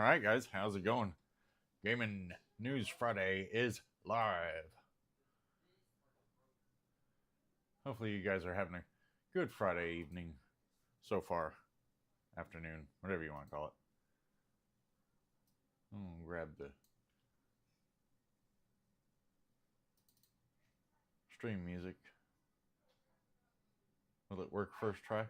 Alright guys, how's it going? Gaming News Friday is live. Hopefully you guys are having a good Friday evening so far. Afternoon, whatever you want to call it. Grab the stream music. Will it work first try?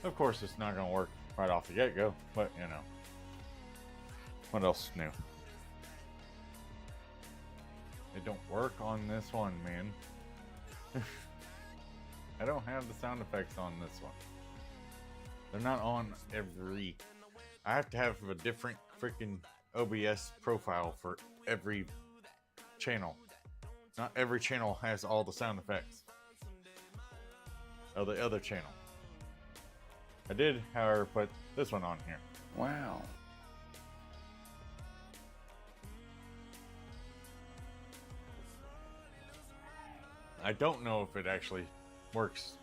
Of course, it's not going to work right off the get-go, but you know. What else is new? It don't work on this one, man. I don't have the sound effects on this one. They're not on every... I have to have a different freaking OBS profile for every channel. Not every channel has all the sound effects of the other channel. I did, however, put this one on here. Wow. I don't know if it actually works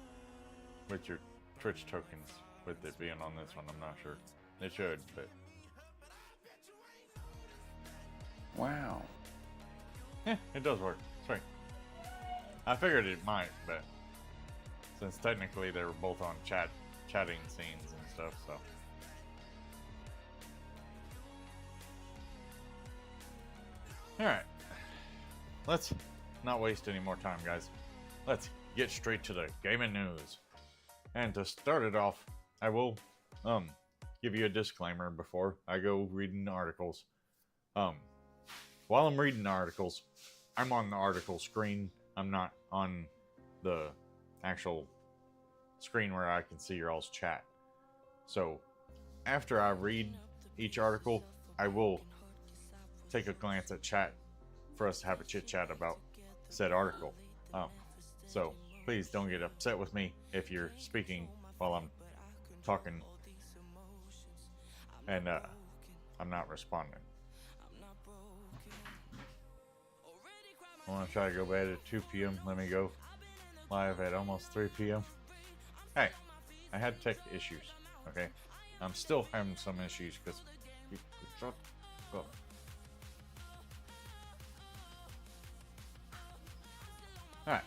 with your Twitch tokens, with it being on this one. I'm not sure. It should, but... Wow. Yeah, it does work. Sorry. I figured it might, but... since technically they were both on chatting scenes and stuff, so... Alright. Let's not waste any more time, guys. Let's get straight to the gaming news. And to start it off, I will give you a disclaimer before I go reading articles. While I'm reading articles, I'm on the article screen. I'm not on the actual screen where I can see your all's chat. So after I read each article, I will take a glance at chat for us to have a chit chat about said article. So please don't get upset with me if you're speaking while I'm talking and I'm not responding. I want to try to go bed at 2 p.m. Let me go live at almost 3 p.m. Hey, I had tech issues, okay? I'm still having some issues because... Go. Alright.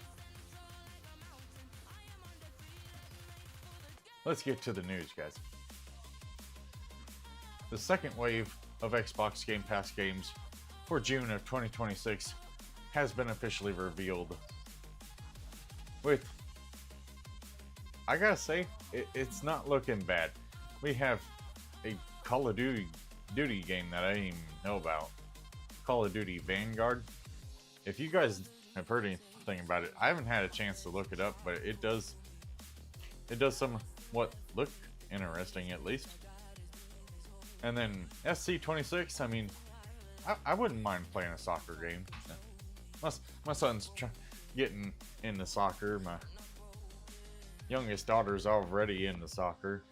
Let's get to the news, guys. The second wave of Xbox Game Pass games for June of 2026 has been officially revealed. With, I gotta say, it's not looking bad. We have a Call of Duty game that I didn't even know about. Call of Duty Vanguard. If you guys have heard anything about it, I haven't had a chance to look it up, but it does somewhat look interesting, at least. And then SC26, I mean, I wouldn't mind playing a soccer game. My son's getting into soccer. My youngest daughter's already into soccer.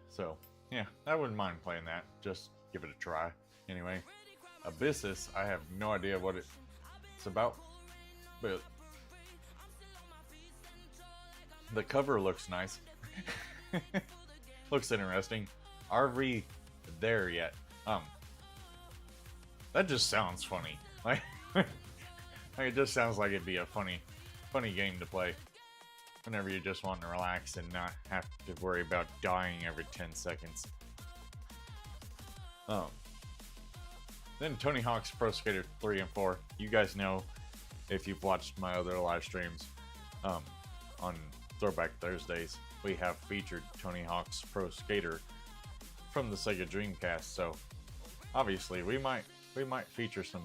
So, yeah, I wouldn't mind playing that. Just give it a try. Anyway, Abyssus, I have no idea what it's about, but the cover looks nice. Looks interesting. Are we there yet? That just sounds funny. Like, it just sounds like it'd be a funny game to play whenever you just want to relax and not have to worry about dying every 10 seconds. Then Tony Hawk's Pro Skater 3 and 4. You guys know, if you've watched my other live streams on Throwback Thursdays, we have featured Tony Hawk's Pro Skater from the Sega Dreamcast. So obviously we might feature some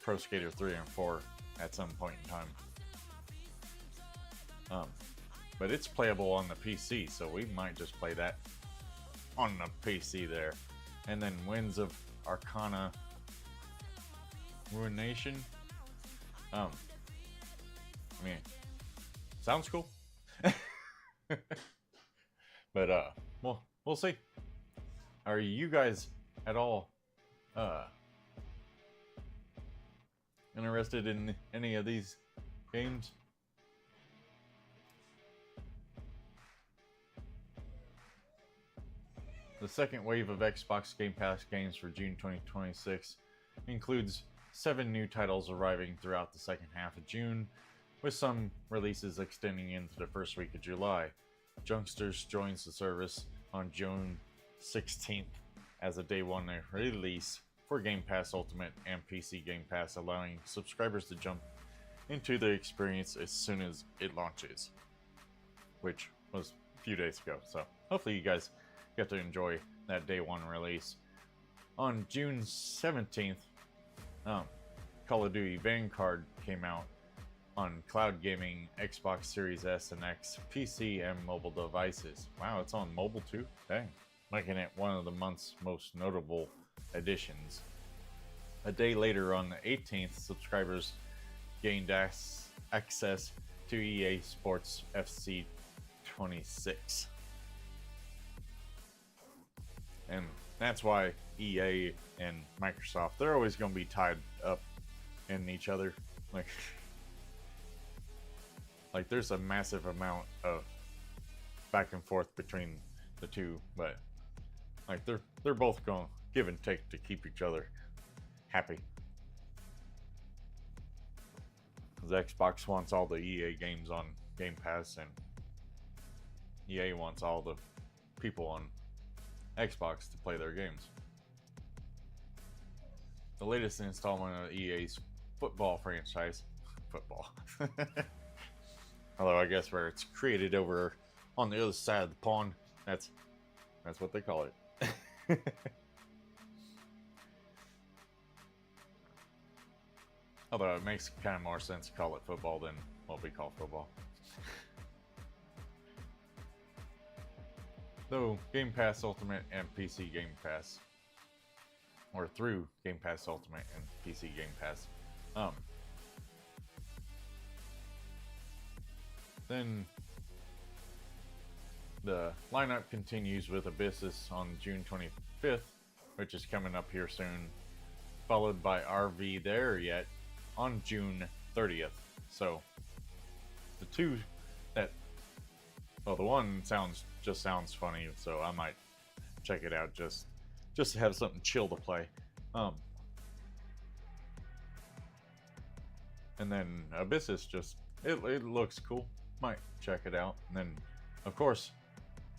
Pro Skater 3 and 4 at some point in time. But it's playable on the PC, so we might just play that on the PC there. And then Winds of Arcana Ruination. I mean, sounds cool. But we'll see. Are you guys at all interested in any of these games? The second wave of Xbox Game Pass games for June 2026 includes 7 new titles arriving throughout the second half of June, with some releases extending into the first week of July. Junksters joins the service on June 16th as a day one release for Game Pass Ultimate and PC Game Pass, allowing subscribers to jump into the experience as soon as it launches, which was a few days ago. So hopefully you guys get to enjoy that day one release. On June 17th, Call of Duty Vanguard came out on cloud gaming, Xbox Series S and X, PC, and mobile devices. Wow, it's on mobile too? Dang. Making it one of the month's most notable additions. A day later, on the 18th, subscribers gained access to EA Sports FC 26. And that's why EA and Microsoft, they're always going to be tied up in each other. Like there's a massive amount of back and forth between the two, but like they're both going to give and take to keep each other happy. Because Xbox wants all the EA games on Game Pass, and EA wants all the people on Xbox to play their games. The latest installment of EA's football franchise, football. Although I guess where it's created over on the other side of the pond, that's what they call it. Although it makes kind of more sense to call it football than what we call football. Though Game Pass Ultimate and PC Game Pass, or through Game Pass Ultimate and PC Game Pass, then the lineup continues with Abyssus on June 25th, which is coming up here soon, followed by RV There Yet on June 30th. So the two that, well, the one sounds funny, so I might check it out just to have something chill to play. And then Abyssus, just it looks cool, might check it out. And then of course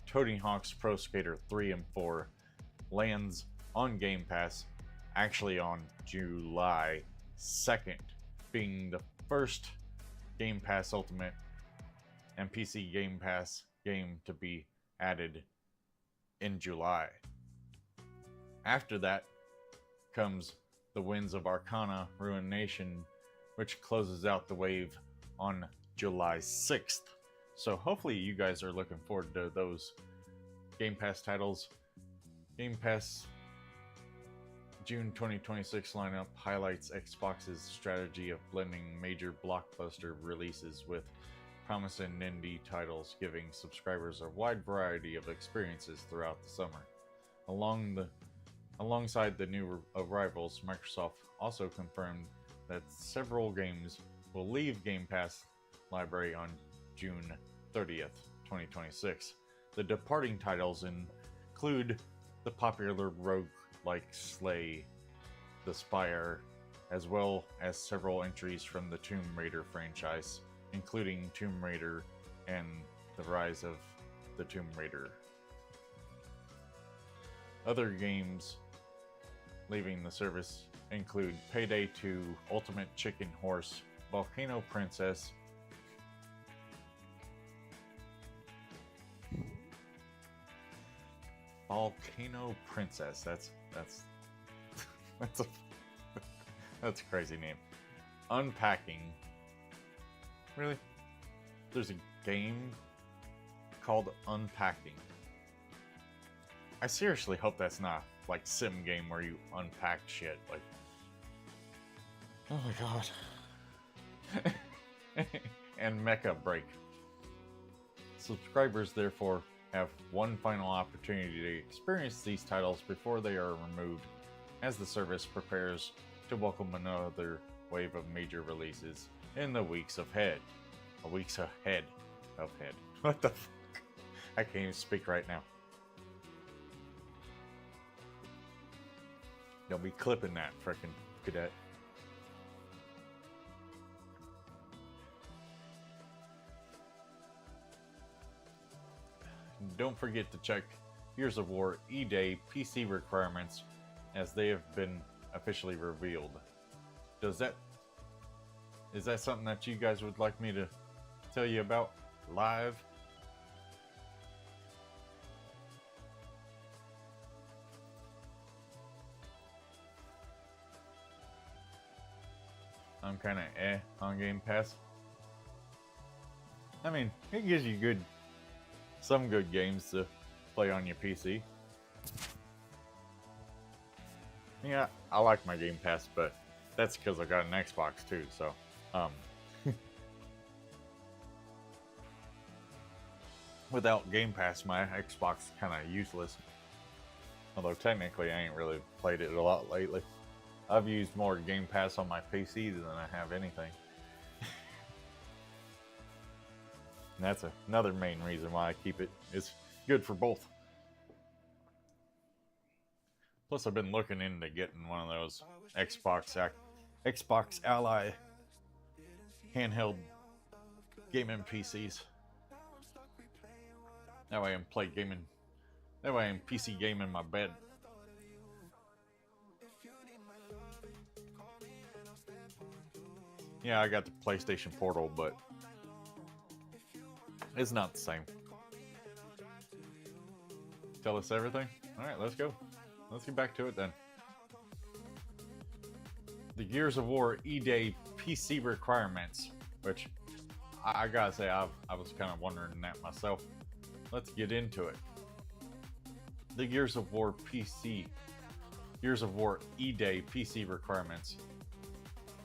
Tony Hawk's Pro Skater 3 and 4 lands on Game Pass actually on July 2nd, being the first Game Pass Ultimate and PC Game Pass game to be added in July. After that comes the Winds of Arcana Ruination, which closes out the wave on July 6th. So hopefully you guys are looking forward to those Game Pass titles. Game Pass June 2026 lineup highlights Xbox's strategy of blending major blockbuster releases with promising indie titles, giving subscribers a wide variety of experiences throughout the summer. Alongside the new arrivals, Microsoft also confirmed that several games will leave Game Pass library on June 30th, 2026. The departing titles include the popular roguelike Slay the Spire, as well as several entries from the Tomb Raider franchise, including Tomb Raider and the Rise of the Tomb Raider. Other games leaving the service include Payday 2, Ultimate Chicken Horse, Volcano Princess, that's That's a that's a crazy name. Unpacking. Really? There's a game called Unpacking. I seriously hope that's not like sim game where you unpack shit. Like, oh my god. And Mecha Break. Subscribers therefore have one final opportunity to experience these titles before they are removed, as the service prepares to welcome another wave of major releases in the weeks ahead. Weeks ahead of head. What the fuck? I can't even speak right now. Don't be clipping that, frickin' cadet. Don't forget to check Gears of War E-Day PC requirements, as they have been officially revealed. Is that something that you guys would like me to tell you about live? I'm kind of on Game Pass. I mean, it gives you some good games to play on your PC. Yeah, I like my Game Pass, but that's because I got an Xbox too, so without Game Pass, my Xbox is kind of useless. Although technically I ain't really played it a lot lately. I've used more Game Pass on my PC than I have anything. And that's another main reason why I keep it. It's good for both. Plus, I've been looking into getting one of those Xbox Ally handheld gaming PCs. That way I can play gaming. That way I can PC game in my bed. Yeah, I got the PlayStation Portal, but it's not the same. Tell us everything? Alright, let's go. Let's get back to it then. The Gears of War E-Day PC requirements, which I gotta say, I was kind of wondering that myself. Let's get into it. The Gears of War E-Day PC requirements.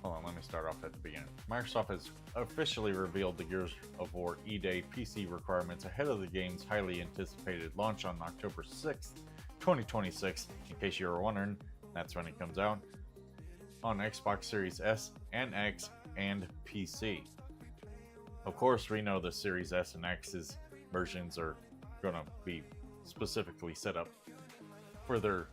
Hold on, let me start off at the beginning. Microsoft has officially revealed the Gears of War E-Day PC requirements ahead of the game's highly anticipated launch on October 6th, 2026. In case you were wondering, that's when it comes out. On Xbox Series S and X and PC. Of course, we know the Series S and X's versions are going to be specifically set up for their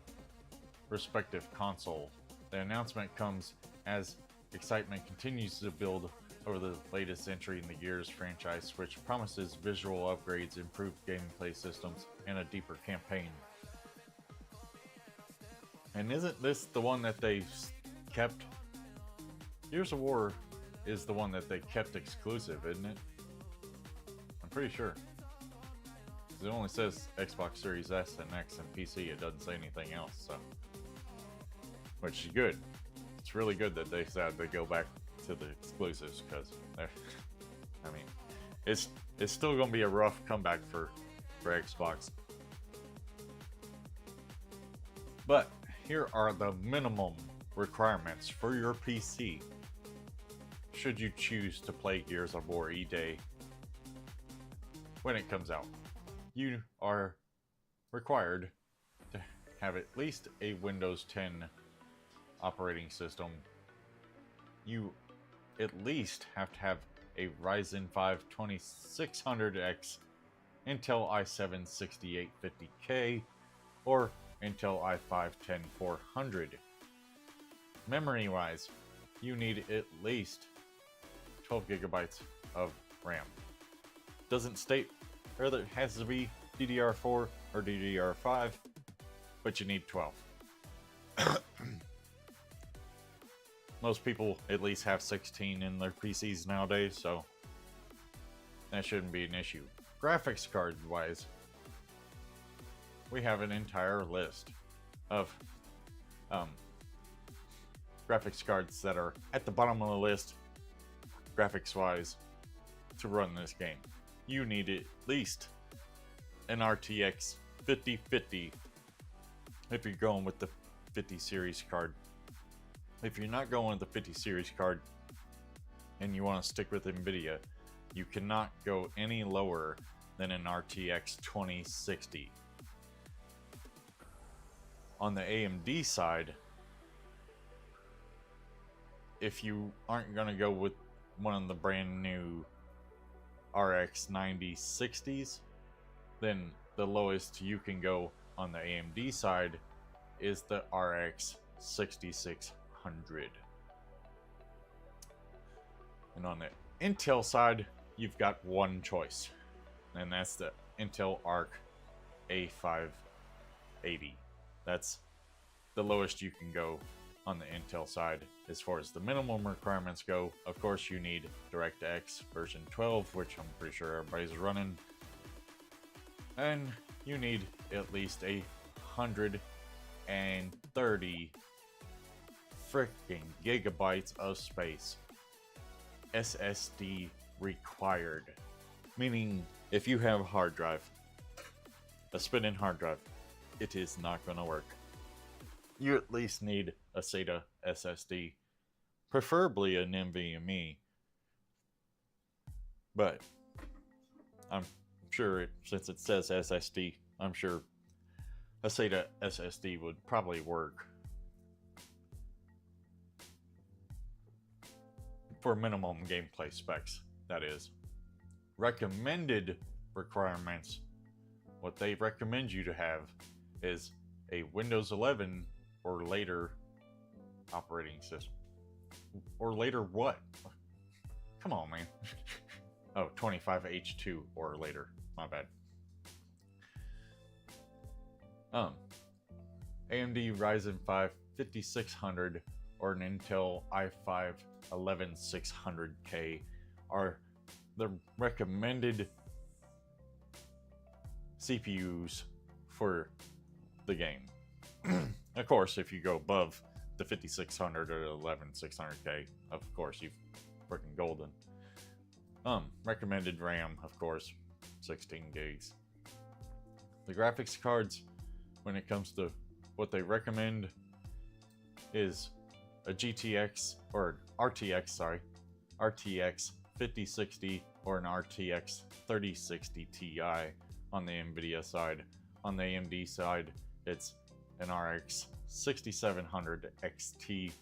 respective console. The announcement comes as excitement continues to build over the latest entry in the Gears franchise, which promises visual upgrades, improved gameplay systems, and a deeper campaign. And isn't this the one that they've kept? Gears of War is the one that they kept exclusive, isn't it? I'm pretty sure. It only says Xbox Series S and X and PC. It doesn't say anything else, so. Which is good. It's really good that they said they go back to the exclusives, because I mean, it's still gonna be a rough comeback for Xbox. But here are the minimum requirements for your PC should you choose to play Gears of War E-Day when it comes out. You are required to have at least a Windows 10 operating system. You at least have to have a Ryzen 5 2600X, Intel i7 6850K, or Intel i5 10400. Memory wise, you need at least 12 gigabytes of RAM. Doesn't state whether it has to be DDR4 or DDR5, but you need 12. Most people at least have 16 in their PCs nowadays, so that shouldn't be an issue. Graphics card wise, we have an entire list of graphics cards that are at the bottom of the list, graphics wise, to run this game. You need at least an RTX 5050 if you're going with the 50 series card. If you're not going with the 50 series card and you want to stick with Nvidia, you cannot go any lower than an RTX 2060. On the AMD side, if you aren't going to go with one of the brand new RX 9060s, then the lowest you can go on the AMD side is the RX 6600. And on the Intel side, you've got one choice, and that's the Intel Arc A580. That's the lowest you can go on the Intel side. As far as the minimum requirements go, of course you need DirectX version 12, which I'm pretty sure everybody's running. And you need at least 130 freaking gigabytes of space. SSD required. Meaning, if you have a hard drive, a spinning hard drive, it is not going to work. You at least need a SATA SSD, preferably an NVMe. But I'm sure since it says SSD, I'm sure a SATA SSD would probably work for minimum gameplay specs, that is. Recommended requirements, what they recommend you to have is a Windows 11 or later operating system. Or later what? Come on, man. Oh, 25H2 or later. My bad. AMD Ryzen 5 5600 or an Intel i5 11600K are the recommended CPUs for the game. Of course, if you go above the 5600 or 11600K, of course, you've freaking golden. Recommended RAM, of course, 16 gigs. The graphics cards, when it comes to what they recommend, is a GTX or RTX 5060 or an RTX 3060 Ti on the Nvidia side. On the AMD side, it's an RX 6700 XT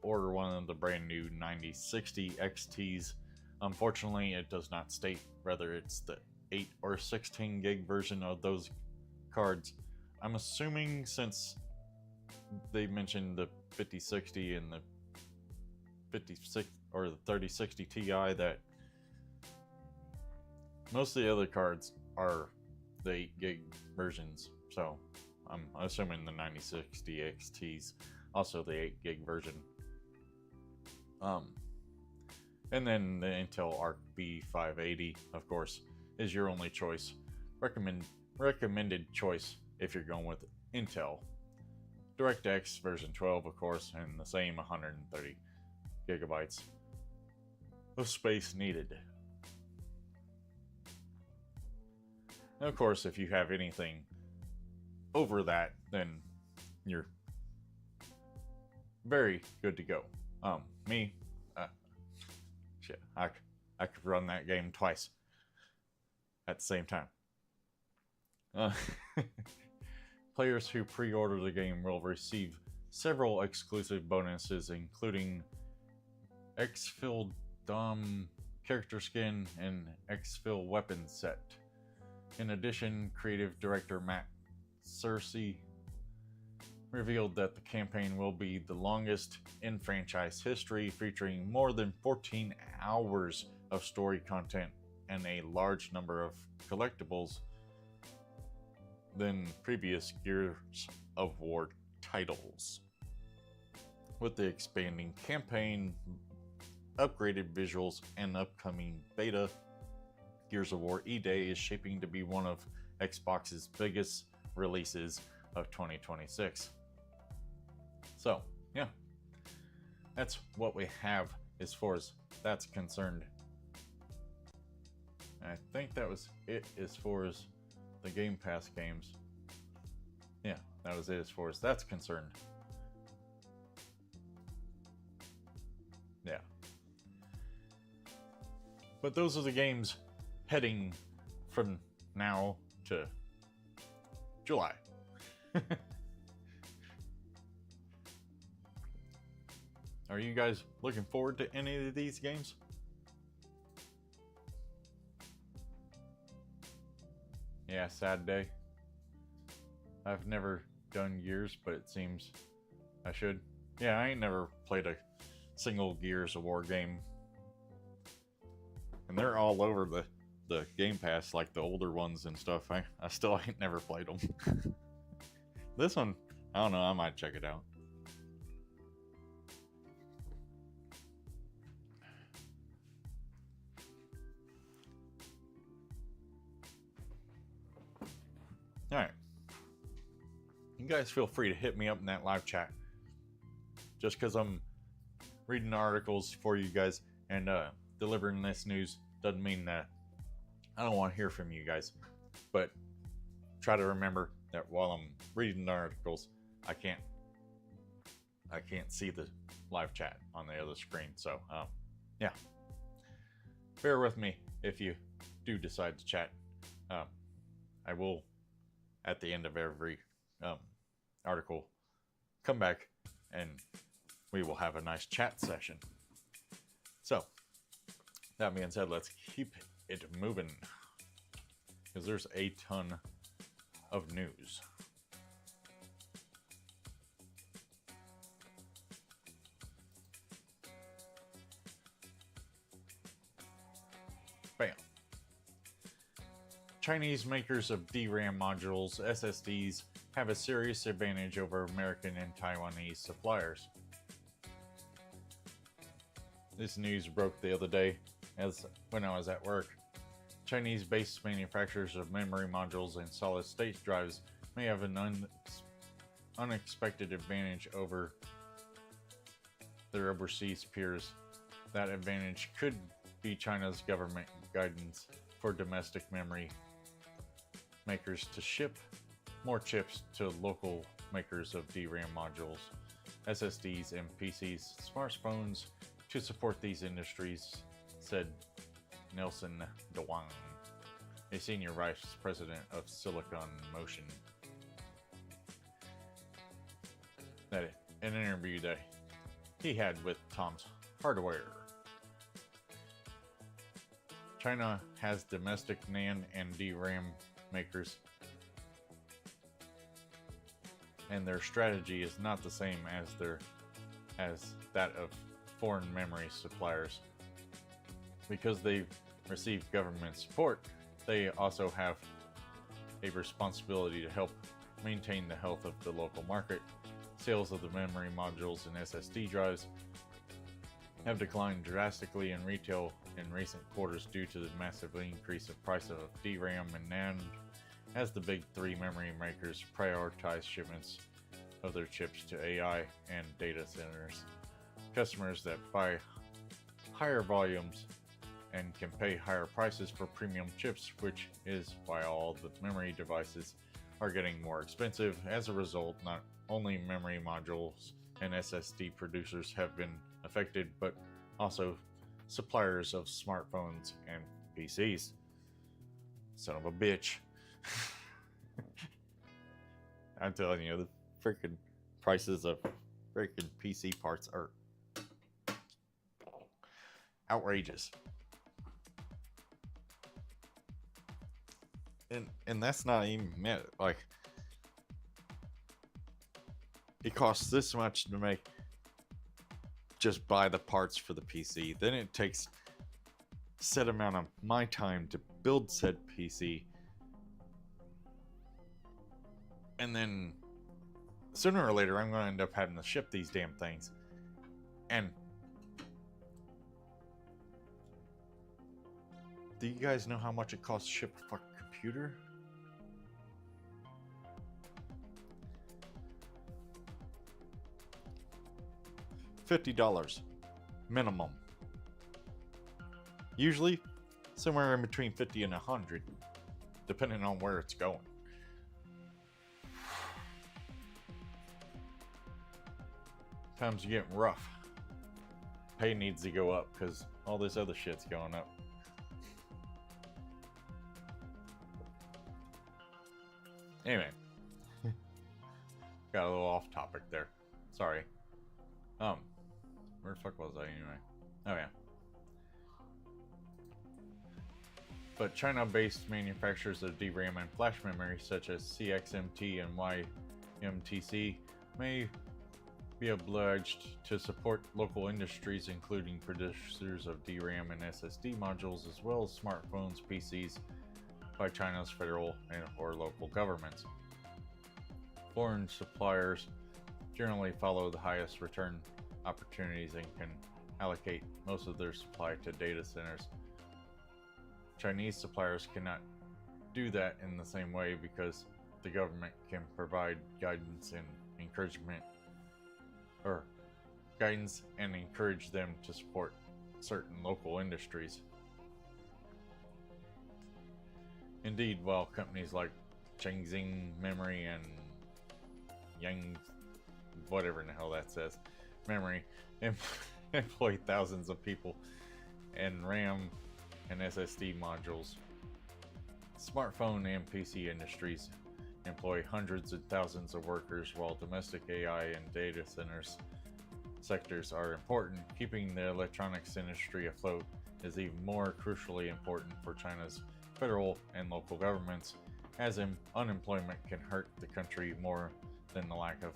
or one of the brand new 9060 XTs. Unfortunately, it does not state whether it's the 8 or 16 gig version of those cards. I'm assuming, since they mentioned the 5060 and the 56 or the 3060 Ti, that most of the other cards are the 8 gig versions. So I'm assuming the 9060 XT's also the 8 gig version. And then the Intel Arc B580, of course, is your only choice. Recommended choice if you're going with Intel. DirectX version 12, of course, and the same 130 gigabytes of space needed. And of course, if you have anything over that, then you're very good to go. Shit, I could run that game twice at the same time. Players who pre-order the game will receive several exclusive bonuses, including Exfil Dom character skin and Exfil weapon set. In addition, creative director Matt Cersei revealed that the campaign will be the longest in franchise history, featuring more than 14 hours of story content and a large number of collectibles than previous Gears of War titles. With the expanding campaign, upgraded visuals, and upcoming beta, Gears of War E-Day is shaping to be one of Xbox's biggest releases of 2026. So, yeah. that's what we have as far as that's concerned. I think that was it as far as the Game Pass games. Yeah, that was it as far as that's concerned. Yeah. But those are the games heading from now to July. Are you guys looking forward to any of these games? Yeah, sad day. I've never done Gears, but it seems I should. Yeah, I ain't never played a single Gears of War game. And they're all over the Game Pass, like the older ones and stuff. I still ain't never played them. This one, I don't know, I might check it out. Alright. You guys feel free to hit me up in that live chat. Just because I'm reading articles for you guys and delivering this news doesn't mean that I don't want to hear from you guys. But try to remember that while I'm reading the articles, I can't see the live chat on the other screen. So yeah, bear with me if you do decide to chat. I will, at the end of every article, come back and we will have a nice chat session. So that being said, let's keep it moving because there's a ton of news. Bam. Chinese makers of DRAM modules, SSDs, have a serious advantage over American and Taiwanese suppliers. This news broke the other day when I was at work. Chinese-based manufacturers of memory modules and solid-state drives may have an unexpected advantage over their overseas peers. That advantage could be China's government guidance for domestic memory makers to ship more chips to local makers of DRAM modules, SSDs, and PCs, smartphones to support these industries, said Nelson Dewang, a senior vice president of Silicon Motion. An interview that he had with Tom's Hardware. China has domestic NAND and DRAM makers, and their strategy is not the same as that of foreign memory suppliers. Because they receive government support, they also have a responsibility to help maintain the health of the local market. Sales of the memory modules and SSD drives have declined drastically in retail in recent quarters due to the massive increase of price of DRAM and NAND as the big three memory makers prioritize shipments of their chips to AI and data centers. Customers that buy higher volumes and can pay higher prices for premium chips, which is why all the memory devices are getting more expensive. As a result, not only memory modules and SSD producers have been affected, but also suppliers of smartphones and PCs. Son of a bitch. I'm telling you, the freaking prices of freaking PC parts are outrageous. And that's not even meant, like, it costs this much to make, just buy the parts for the PC. Then it takes a set amount of my time to build said PC. And then sooner or later I'm going to end up having to ship these damn things. And do you guys know how much it costs to ship a fucking computer? $50 minimum. Usually somewhere in between 50 and 100, depending on where it's going. Times are getting rough. Pay needs to go up because all this other shit's going up. Anyway, got a little off topic there. Sorry. Where the fuck was I anyway? Oh yeah. But China-based manufacturers of DRAM and flash memory, such as CXMT and YMTC, may be obliged to support local industries, including producers of DRAM and SSD modules, as well as smartphones, PCs, by China's federal and or local governments. Foreign suppliers generally follow the highest return opportunities and can allocate most of their supply to data centers. Chinese suppliers cannot do that in the same way because the government can provide guidance and encourage them to support certain local industries. Indeed, while companies like Chengxing Memory and Yang, whatever in the hell that says, Memory, employ thousands of people and RAM and SSD modules, smartphone and PC industries employ hundreds of thousands of workers, while domestic AI and data sectors are important. Keeping the electronics industry afloat is even more crucially important for China's federal and local governments, as unemployment can hurt the country more than the lack of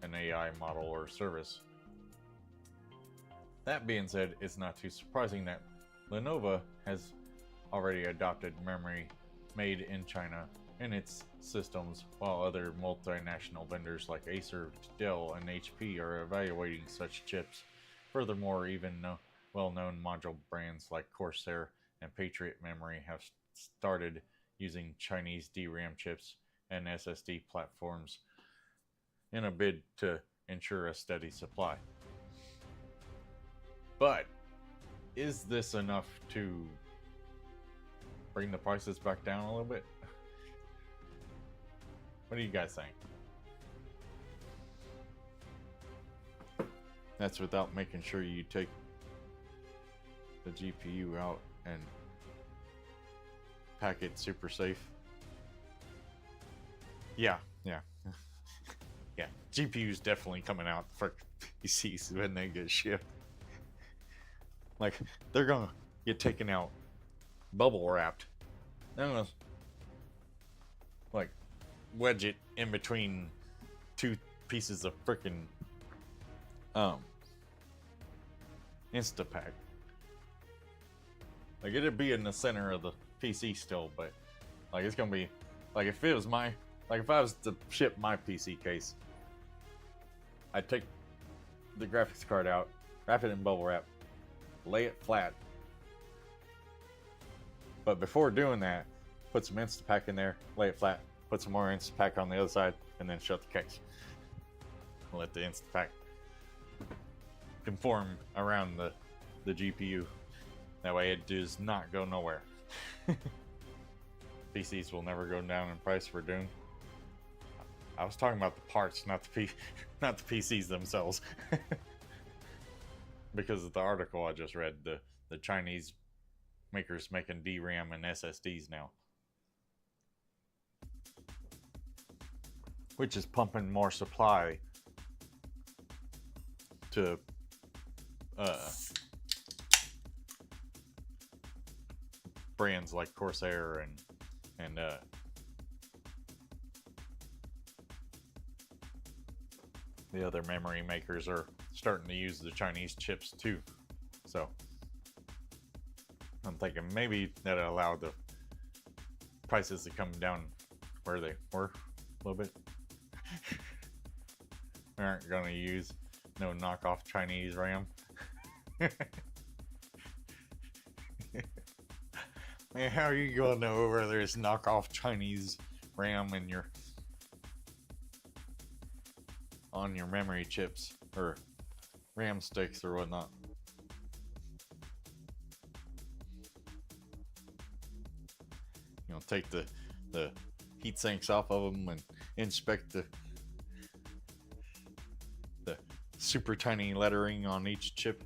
an AI model or service. That being said, it's not too surprising that Lenovo has already adopted memory made in China in its systems, while other multinational vendors like Acer, Dell, and HP are evaluating such chips. Furthermore, even well-known module brands like Corsair and Patriot Memory have started using Chinese DRAM chips and SSD platforms in a bid to ensure a steady supply. But is this enough to bring the prices back down a little bit? What do you guys think? That's without making sure you take the GPU out and pack it super safe. Yeah. Yeah, GPU's definitely coming out for PCs when they get shipped. Like, they're gonna get taken out bubble wrapped. They're gonna like wedge it in between two pieces of freaking Instapack. Like, it'd be in the center of the PC still, but like, it's gonna be like, if it was if I was to ship my PC case, I'd take the graphics card out, wrap it in bubble wrap, lay it flat. But before doing that, put some Instapack in there, lay it flat, put some more Instapack on the other side, and then shut the case. Let the Instapack conform around the GPU. That way it does not go nowhere. PCs will never go down in price for Doom. I was talking about the parts, not the PCs themselves. Because of the article I just read, the Chinese makers making DRAM and SSDs now, which is pumping more supply to brands like Corsair and the other memory makers are starting to use the Chinese chips too. So I'm thinking maybe that'll allow the prices to come down where they were a little bit. We aren't going to use no knockoff Chinese RAM. Man, how are you going to know whether there's knockoff Chinese RAM in on your memory chips, or RAM sticks or whatnot. You know, take the heat sinks off of them and inspect the super tiny lettering on each chip.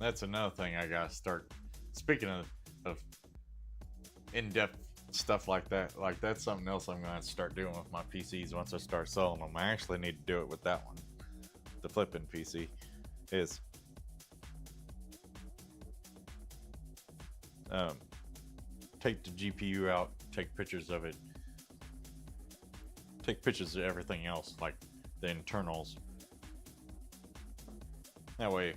That's another thing I gotta start. Speaking of in-depth stuff like that's something else I'm gonna start doing with my PCs once I start selling them. I actually need to do it with that one, the flipping PC. Is take the GPU out, take pictures of it, take pictures of everything else, like the internals. That way,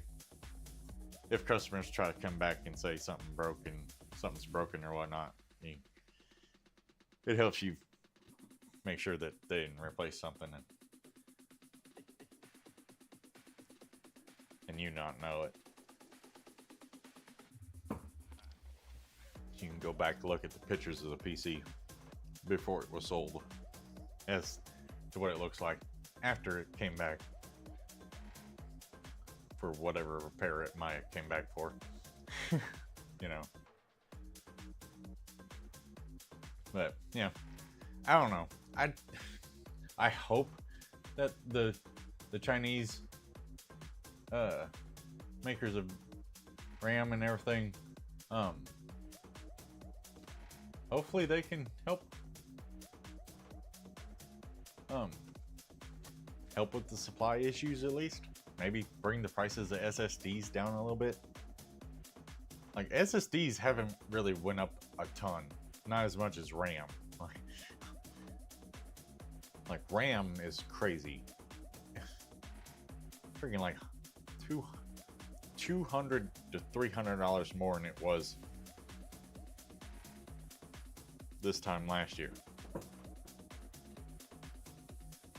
if customers try to come back and say something's broken or whatnot, it helps you make sure that they didn't replace something and you not know it. You can go back to look at the pictures of the PC before it was sold as to what it looks like after it came back for whatever repair it might have came back for. You know. But yeah, I don't know. I hope that the Chinese makers of RAM and everything, hopefully they can help with the supply issues, at least. Maybe bring the prices of SSDs down a little bit. Like, SSDs haven't really went up a ton, not as much as RAM. Like RAM is crazy. Freaking like $200 to $300 more than it was this time last year.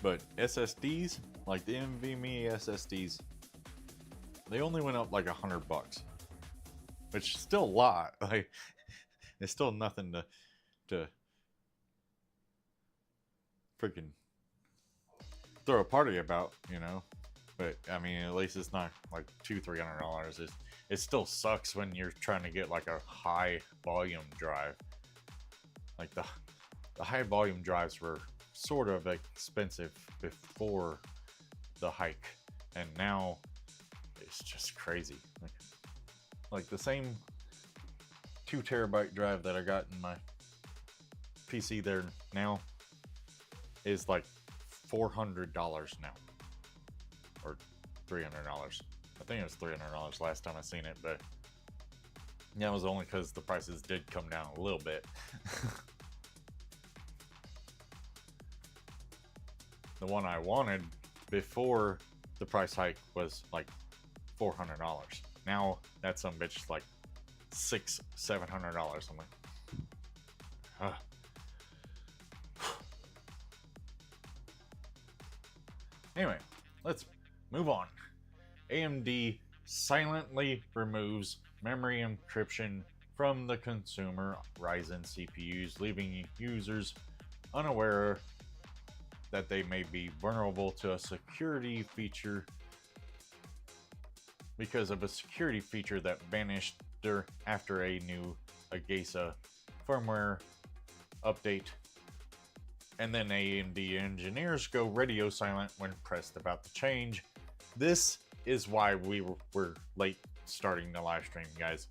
But SSDs, like the NVMe SSDs, they only went up like $100, which is still a lot. Like, it's still nothing to freaking throw a party about, you know. But I mean, at least it's not like $200-300. It still sucks when you're trying to get like a high volume drive. Like the high volume drives were sort of expensive before the hike, and now it's just crazy. Like the same 2 terabyte drive that I got in my PC there now is like $400 now, or $300. I think it was $300 last time I seen it, but that was only because the prices did come down a little bit. The one I wanted before the price hike was like $400. Now that some bitch is like $600-700. I'm like, Anyway, let's move on. AMD silently removes memory encryption from the consumer Ryzen CPUs, leaving users unaware that they may be vulnerable to a security feature because of a security feature that vanished after a new AGESA firmware update. And then AMD engineers go radio silent when pressed about the change. This is why we were late starting the live stream, guys.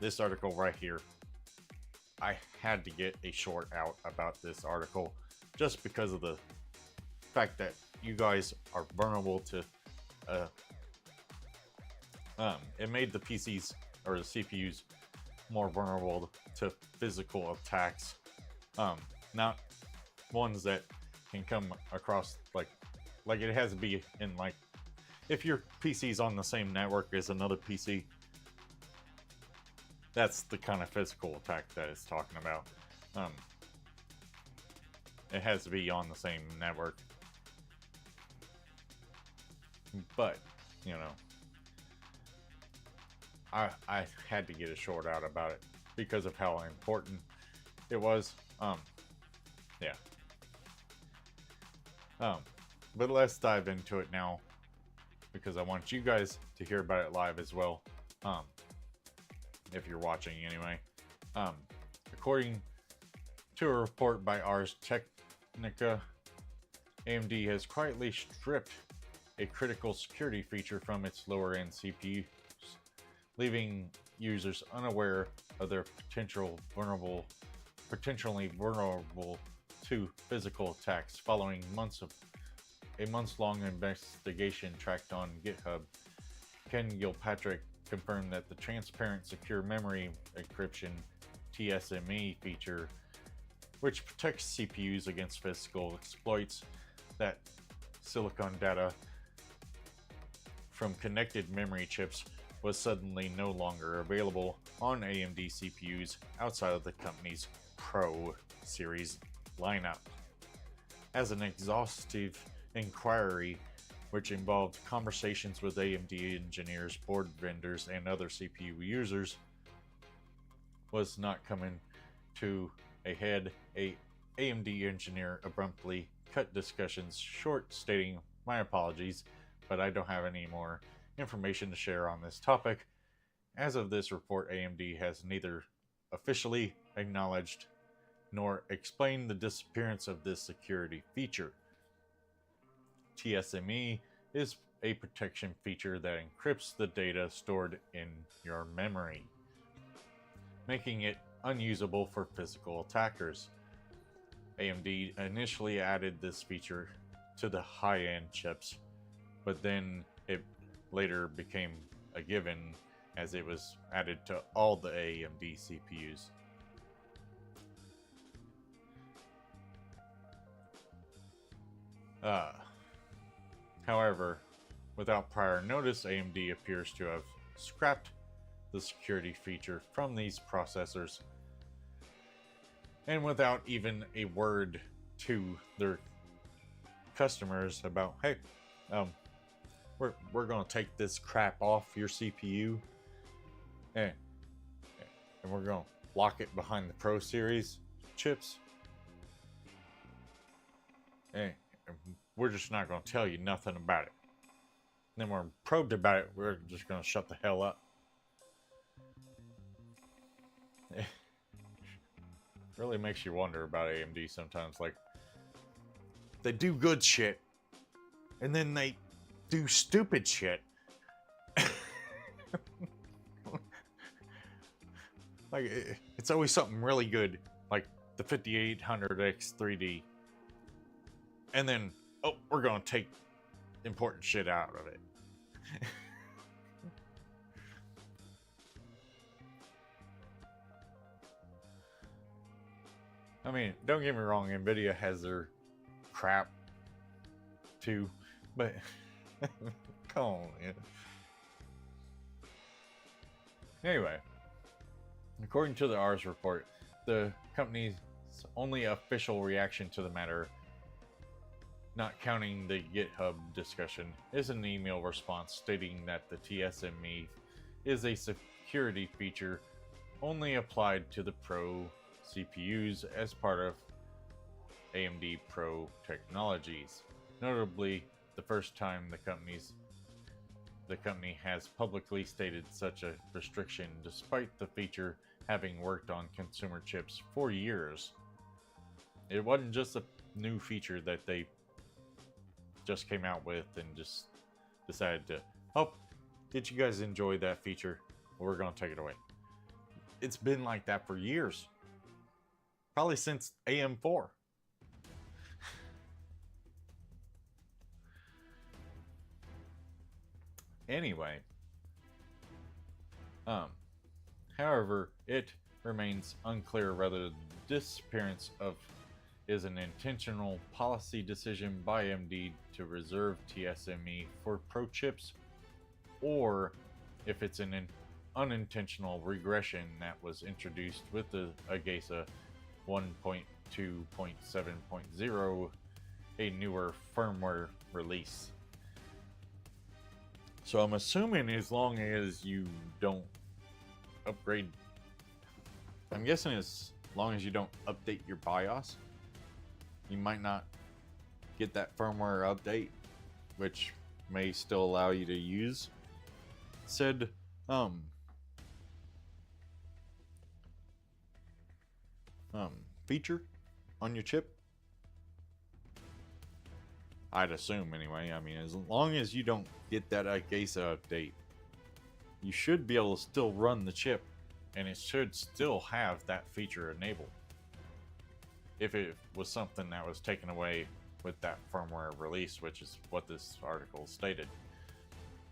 This article right here, I had to get a short out about this article just because of the fact that you guys are vulnerable to it made the PCs or the CPUs more vulnerable to physical attacks, not ones that can come across like it has to be in, like, if your PC's on the same network as another PC, that's the kind of physical attack that it's talking about. It has to be on the same network. But, you know, I had to get a short out about it because of how important it was. Yeah. But let's dive into it now, because I want you guys to hear about it live as well. If you're watching anyway. According to a report by Ars Technica, AMD has quietly stripped a critical security feature from its lower-end CPUs, leaving users unaware of their potentially vulnerable to physical attacks. Following a months-long investigation tracked on GitHub, Ken Gilpatrick confirmed that the transparent secure memory encryption (TSME) feature, which protects CPUs against physical exploits that silicon data from connected memory chips, was suddenly no longer available on AMD CPUs outside of the company's Pro series lineup. As an exhaustive inquiry, which involved conversations with AMD engineers, board vendors, and other CPU users, was not coming to a head, a AMD engineer abruptly cut discussions short, stating, "My apologies, but I don't have any more information to share on this topic." As of this report, AMD has neither officially acknowledged nor explained the disappearance of this security feature. TSME is a protection feature that encrypts the data stored in your memory, making it unusable for physical attackers. AMD initially added this feature to the high-end chips, but then it later became a given as it was added to all the AMD CPUs. However, without prior notice, AMD appears to have scrapped the security feature from these processors, and without even a word to their customers about, "Hey, we're gonna take this crap off your CPU, and we're gonna lock it behind the Pro Series chips, and we're just not gonna tell you nothing about it. And then we're probed about it, we're just gonna shut the hell up." It really makes you wonder about AMD sometimes. Like, they do good shit, and then they do stupid shit. Like, it's always something really good, like the 5800X 3D, and then, oh, we're gonna take important shit out of it. I mean, don't get me wrong, Nvidia has their crap too, but come on, man. Anyway, according to the Ars report, the company's only official reaction to the matter, not counting the GitHub discussion, is an email response stating that the TSME is a security feature only applied to the Pro CPUs as part of AMD Pro technologies. Notably, the first time the company has publicly stated such a restriction, despite the feature having worked on consumer chips for years. It wasn't just a new feature that they just came out with and just decided to, "Oh, did you guys enjoy that feature? Well, we're going to take it away." It's been like that for years. Probably since AM4. Anyway, however, it remains unclear whether the disappearance is an intentional policy decision by AMD to reserve TSME for Pro chips, or if it's an unintentional regression that was introduced with the AGESA 1.2.7.0, a newer firmware release. So I'm assuming as long as you don't upgrade I'm guessing as long as you don't update your BIOS, you might not get that firmware update, which may still allow you to use said feature on your chip. I'd assume anyway. I mean, as long as you don't get that IGESA update, you should be able to still run the chip, and it should still have that feature enabled. If it was something that was taken away with that firmware release, which is what this article stated.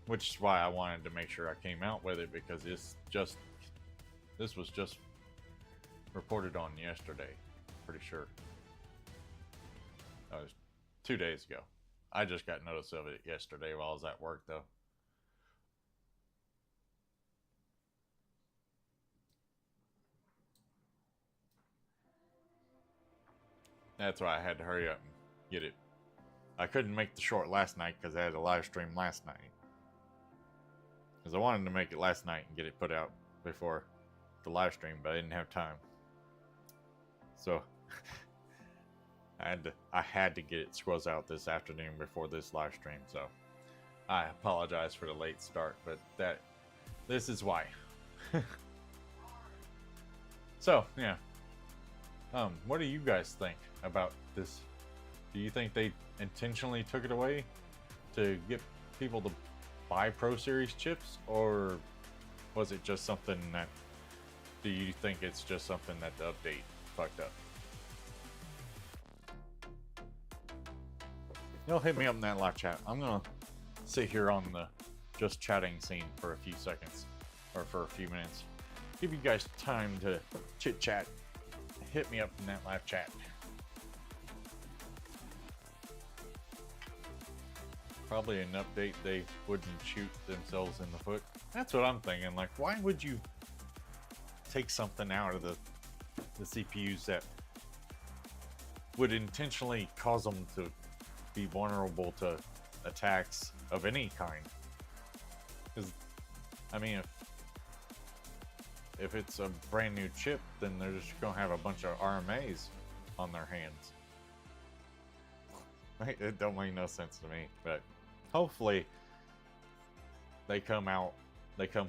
Which is why I wanted to make sure I came out with it, because this was just reported on yesterday, pretty sure. That was 2 days ago. I just got notice of it yesterday while I was at work, though. That's why I had to hurry up and get it. I couldn't make the short last night because I had a live stream last night. Because I wanted to make it last night and get it put out before the live stream, but I didn't have time. So I had to get it squoze out this afternoon before this live stream. So I apologize for the late start, but this is why. So yeah, what do you guys think about this? Do you think they intentionally took it away to get people to buy Pro Series chips, or was it just something that, do you think it's just something that the update fucked up? You'll hit me up in that live chat. I'm gonna sit here on the just chatting scene for a few seconds, or for a few minutes. Give you guys time to chit chat. Hit me up in that live chat. Probably an update they wouldn't shoot themselves in the foot. That's what I'm thinking. Like, why would you take something out of the CPUs that would intentionally cause them to be vulnerable to attacks of any kind? Because, I mean, if it's a brand new chip, then they're just gonna have a bunch of RMAs on their hands. It don't make no sense to me, but hopefully they come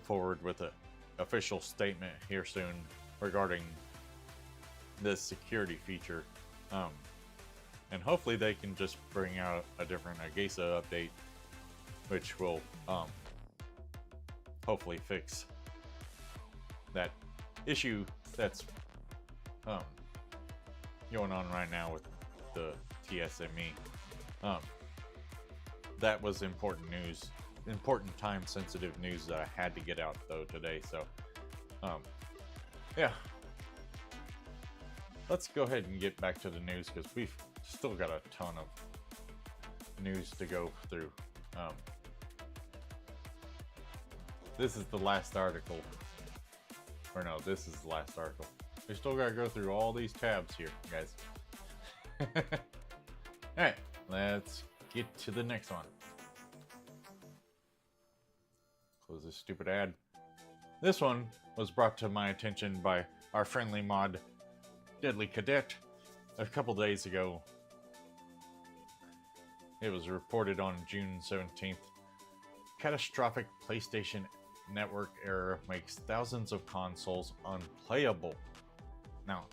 forward with an official statement here soon regarding this security feature, and hopefully they can just bring out a different IGESA update, which will hopefully fix that issue that's going on right now with the TSME. That was important news, important time-sensitive news that I had to get out though today. So, yeah, let's go ahead and get back to the news, because we've still got a ton of news to go through. This is the last article, or no, this is the last article. We still gotta go through all these tabs here, guys. Alright, let's get to the next one. Close this stupid ad. This one was brought to my attention by our friendly mod, Deadly Cadet, a couple days ago. It was reported on June 17th. Catastrophic PlayStation Network error makes thousands of consoles unplayable. Now,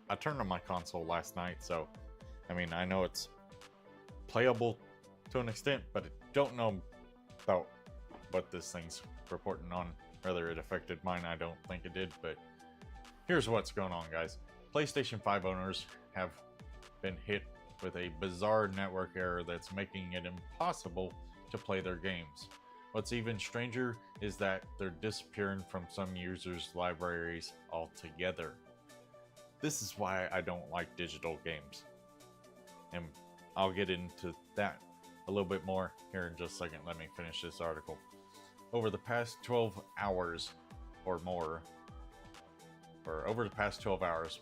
I turned on my console last night, so I mean, I know it's playable to an extent, but I don't know about what this thing's reporting on. Whether it affected mine, I don't think it did, but here's what's going on, guys. PlayStation 5 owners have been hit with a bizarre network error that's making it impossible to play their games. What's even stranger is that they're disappearing from some users' libraries altogether. This is why I don't like digital games, and I'll get into that a little bit more here in just a second. Let me finish this article. Over the past 12 hours or more,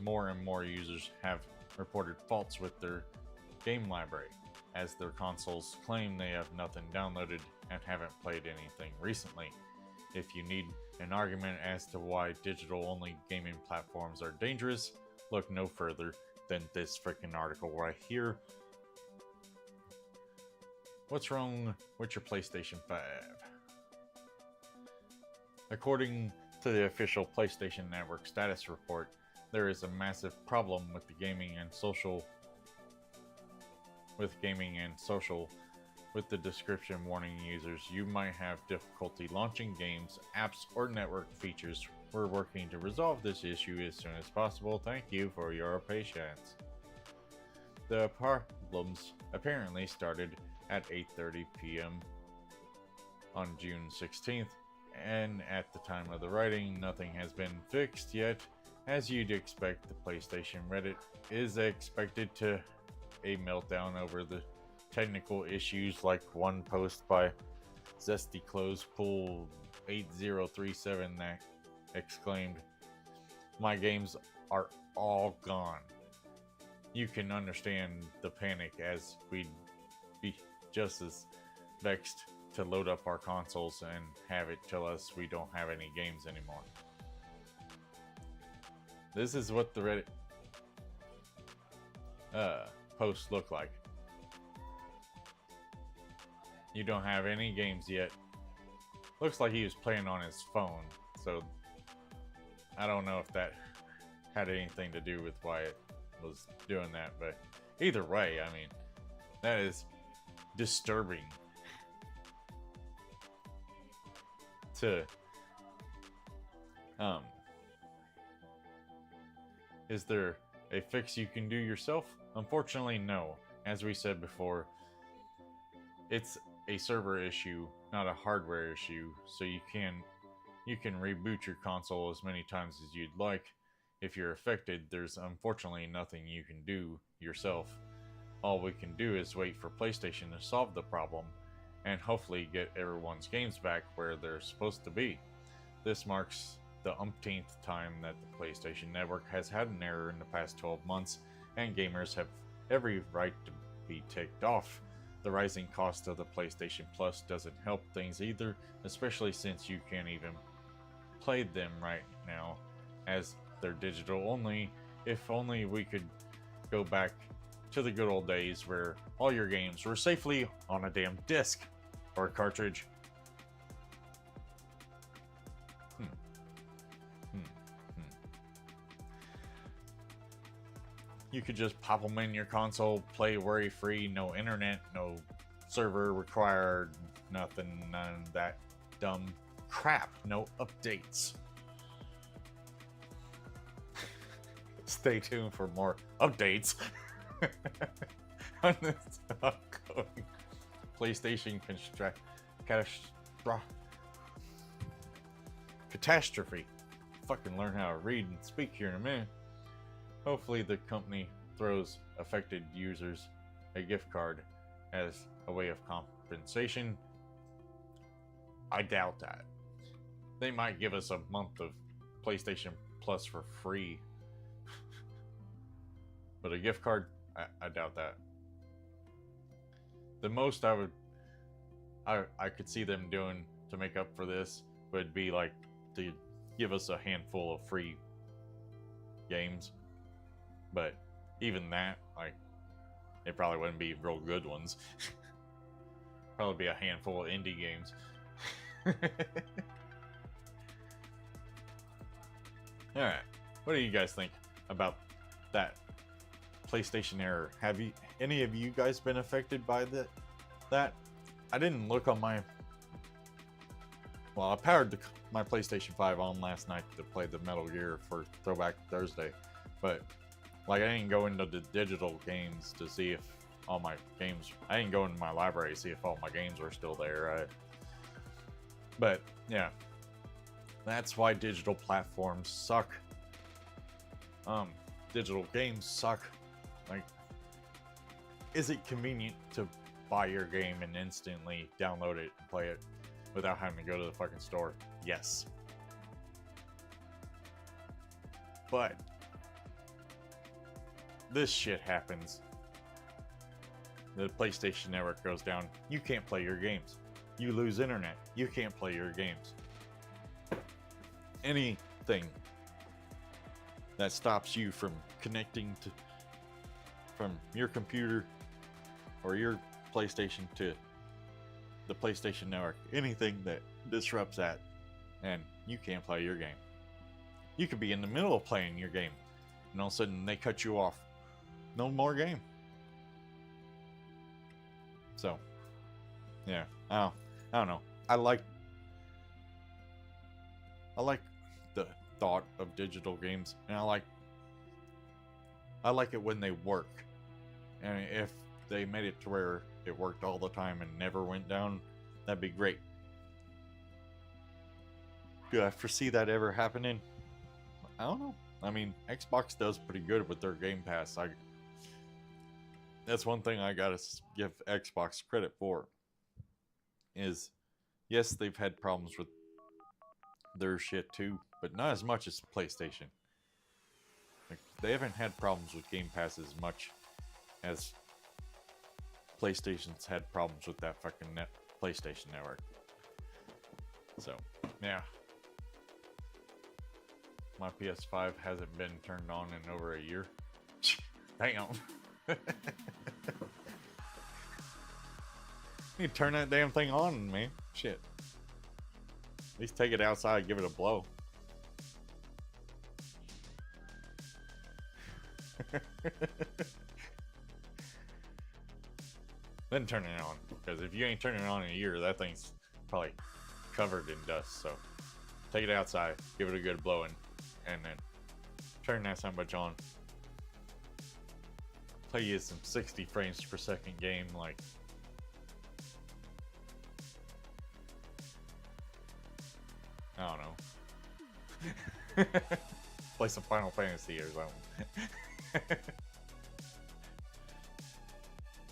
more and more users have reported faults with their game library, as their consoles claim they have nothing downloaded and haven't played anything recently. If you need an argument as to why digital-only gaming platforms are dangerous, look no further than this freaking article right here. What's wrong with your PlayStation 5? According to the official PlayStation Network status report, there is a massive problem with the gaming and social. With the description warning users, you might have difficulty launching games, apps, or network features. We're working to resolve this issue as soon as possible. Thank you for your patience. The problems apparently started at 8:30 p.m. on June 16th, and at the time of the writing, nothing has been fixed yet. As you'd expect, the PlayStation Reddit is expected to a meltdown over the technical issues, like one post by Zesty Clothespool 8037 that exclaimed, "My games are all gone." You can understand the panic, as we'd be just as vexed to load up our consoles and have it tell us we don't have any games anymore. This is what the Reddit posts look like. You don't have any games yet. Looks like he was playing on his phone, so I don't know if that had anything to do with why it was doing that, but either way, I mean, that is disturbing to is there a fix you can do yourself? Unfortunately, no. As we said before, it's a server issue, not a hardware issue, so you can reboot your console as many times as you'd like. If you're affected, there's unfortunately nothing you can do yourself. All we can do is wait for PlayStation to solve the problem and hopefully get everyone's games back where they're supposed to be. This marks the umpteenth time that the PlayStation Network has had an error in the past 12 months, and gamers have every right to be ticked off. The rising cost of the PlayStation Plus doesn't help things either, especially since you can't even play them right now, as they're digital only. If only we could go back to the good old days where all your games were safely on a damn disc or cartridge. You could just pop them in your console, play worry-free, no internet, no server required, nothing, none of that dumb crap, no updates. Stay tuned for more updates on this upcoming PlayStation catastrophe. Fucking learn how to read and speak here in a minute. Hopefully the company throws affected users a gift card as a way of compensation. I doubt that. They might give us a month of PlayStation Plus for free. But a gift card, I doubt that. The most I could see them doing to make up for this would be like to give us a handful of free games. But even that, like, it probably wouldn't be real good ones. Probably be a handful of indie games. Alright, what do you guys think about that PlayStation error? Have any of you guys been affected by that? I didn't look on my... Well, I powered my PlayStation 5 on last night to play the Metal Gear for Throwback Thursday, but like, I didn't go into the digital games to see if all my games... I didn't go into my library to see if all my games were still there, right? But, yeah. That's why digital platforms suck. Digital games suck. Like, is it convenient to buy your game and instantly download it and play it without having to go to the fucking store? Yes. But this shit happens. The PlayStation Network goes down. You can't play your games. You lose internet. You can't play your games. anything that stops you from connecting to from your computer or your PlayStation to the PlayStation Network, anything that disrupts that, and you can't play your game. You could be in the middle of playing your game, and all of a sudden they cut you off. No more game. So, yeah, I don't know. I like the thought of digital games, and I like it when they work. And if they made it to where it worked all the time and never went down, that'd be great. Do I foresee that ever happening? I don't know. I mean, Xbox does pretty good with their Game Pass. That's one thing I gotta give Xbox credit for. Is, yes, they've had problems with their shit too, but not as much as PlayStation. Like, they haven't had problems with Game Pass as much as PlayStation's had problems with that fucking PlayStation Network. So, yeah. My PS5 hasn't been turned on in over a year. Damn. You turn that damn thing on, man. Shit. At least take it outside, give it a blow. Then turn it on. Because if you ain't turning it on in a year, that thing's probably covered in dust. So take it outside, give it a good blowing, and then turn that sumbitch on. Play you some 60 frames per second game, like, I don't know. Play some Final Fantasy or something.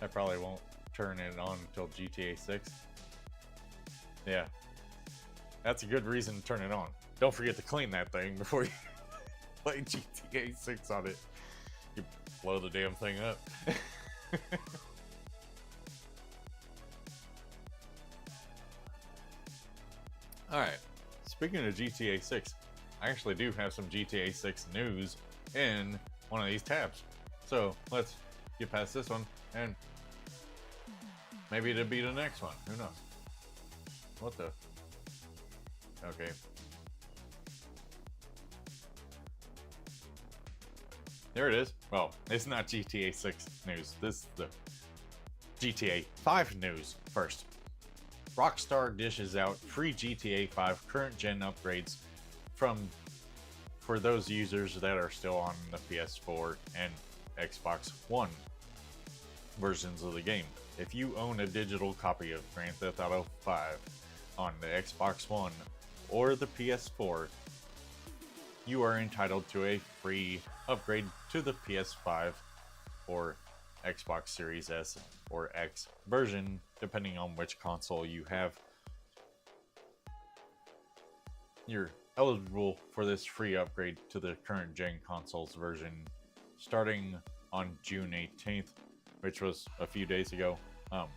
I probably won't turn it on until GTA 6. Yeah. That's a good reason to turn it on. Don't forget to clean that thing before you play GTA 6 on it. You blow the damn thing up. Alright. Speaking of GTA 6, I actually do have some GTA 6 news in one of these tabs. So let's get past this one, and maybe it'll be the next one. Who knows? What the? Okay. There it is. Well, it's not GTA 6 news. This is the GTA 5 news first. Rockstar dishes out free GTA 5 current gen upgrades for those users that are still on the PS4 and Xbox One versions of the game. If you own a digital copy of Grand Theft Auto 5 on the Xbox One or the PS4, you are entitled to a free upgrade to the PS5 or Xbox Series S or X version, depending on which console you have. You're eligible for this free upgrade to the current gen consoles version starting on June 18th, which was a few days ago. Well,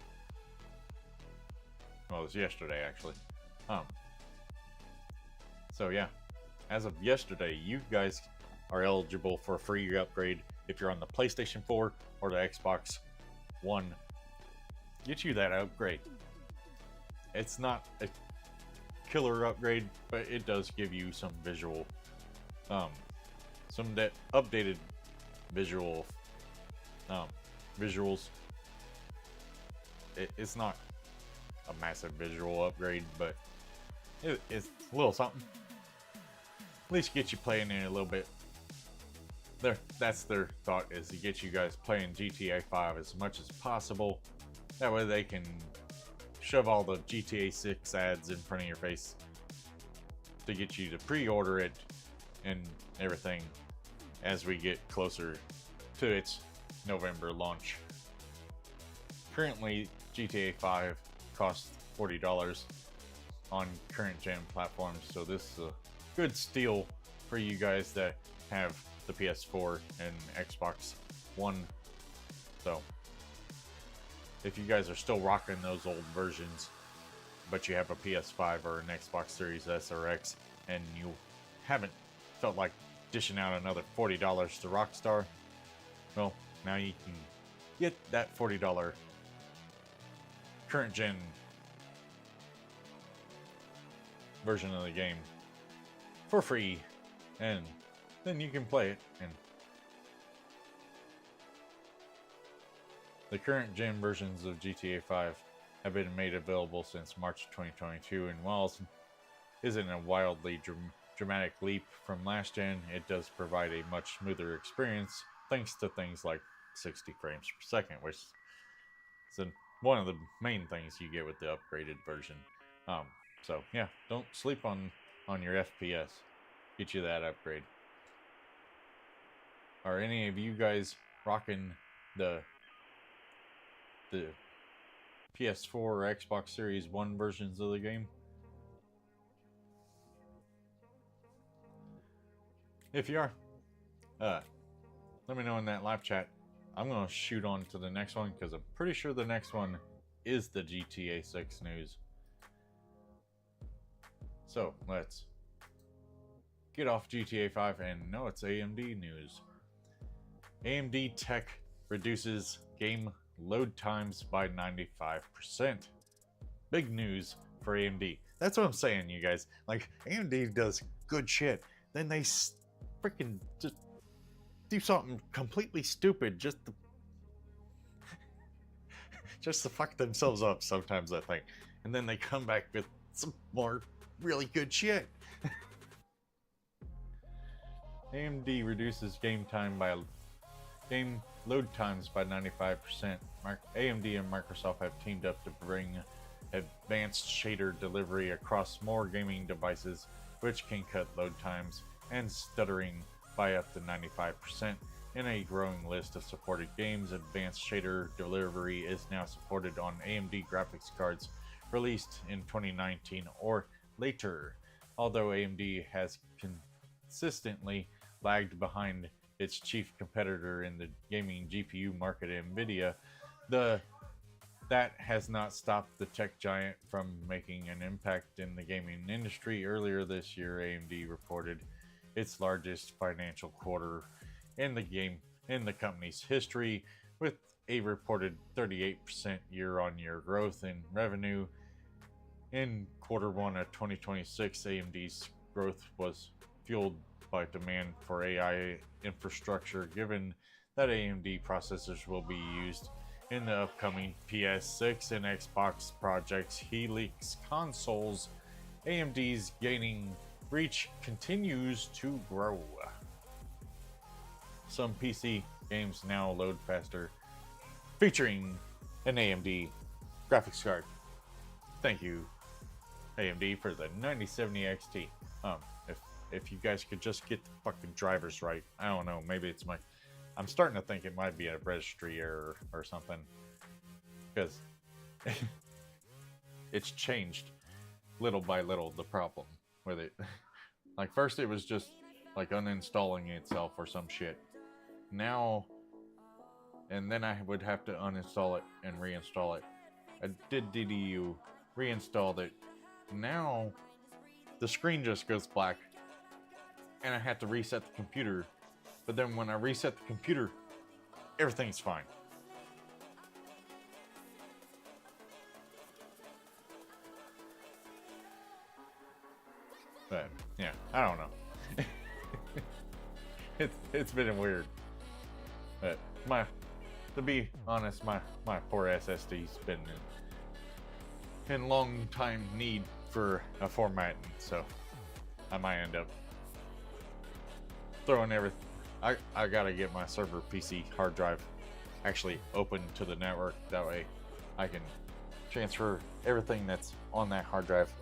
it was yesterday actually. So yeah, as of yesterday, you guys are eligible for a free upgrade if you're on the PlayStation 4 or the Xbox One. Get you that upgrade. It's not a killer upgrade, but it does give you some visual, some that updated visuals. It's not a massive visual upgrade, but it's a little something. At least get you playing it a little bit. That's their thought, is to get you guys playing GTA 5 as much as possible. That way they can shove all the GTA 6 ads in front of your face to get you to pre-order it and everything as we get closer to its November launch. Currently, GTA 5 costs $40 on current gen platforms, so this is a good steal for you guys that have the PS4 and Xbox One. So if you guys are still rocking those old versions, but you have a PS5 or an Xbox Series S or X, and you haven't felt like dishing out another $40 to Rockstar, well, now you can get that $40 current gen version of the game for free, and then you can play it. And the current gen versions of GTA 5 have been made available since March 2022, and whilst isn't a wildly dramatic leap from last gen, it does provide a much smoother experience thanks to things like 60 frames per second, which is one of the main things you get with the upgraded version. So yeah, don't sleep on your FPS. Get you that upgrade. Are any of you guys rocking the PS4 or Xbox Series 1 versions of the game? If you are, let me know in that live chat. I'm going to shoot on to the next one because I'm pretty sure the next one is the GTA 6 news. So let's get off GTA 5, and no, it's AMD news. AMD Tech reduces game load times by 95%. Big news for AMD. That's what I'm saying, you guys. Like, AMD does good shit, then they freaking just do something completely stupid just to fuck themselves up sometimes, I think. And then they come back with some more really good shit. AMD reduces game load times by 95%. AMD and Microsoft have teamed up to bring advanced shader delivery across more gaming devices, which can cut load times and stuttering by up to 95%. In a growing list of supported games, advanced shader delivery is now supported on AMD graphics cards released in 2019 or later. Although AMD has consistently lagged behind its chief competitor in the gaming GPU market, Nvidia, that has not stopped the tech giant from making an impact in the gaming industry. Earlier this year, AMD reported its largest financial quarter in the company's history, with a reported 38% year-on-year growth in revenue. In Q1 of 2026, AMD's growth was fueled by demand for AI infrastructure, given that AMD processors will be used in the upcoming PS6 and Xbox projects. Helix consoles. AMD's gaining reach continues to grow. Some PC games now load faster, featuring an AMD graphics card. Thank you, AMD, for the 9070 XT. If you guys could just get the fucking drivers right. I don't know, maybe it's I'm starting to think it might be a registry error or something, because it's changed little by little, the problem with it. Like, first it was just like uninstalling itself or some shit. Now, and then I would have to uninstall it and reinstall it. I did DDU, reinstalled it. Now the screen just goes black, and I had to reset the computer. But then when I reset the computer, everything's fine. But yeah, I don't know. It's been weird. But to be honest, my poor SSD's been in long time need for a formatting, so I might end up throwing everything. I gotta get my server PC hard drive actually open to the network. That way I can transfer everything that's on that hard drive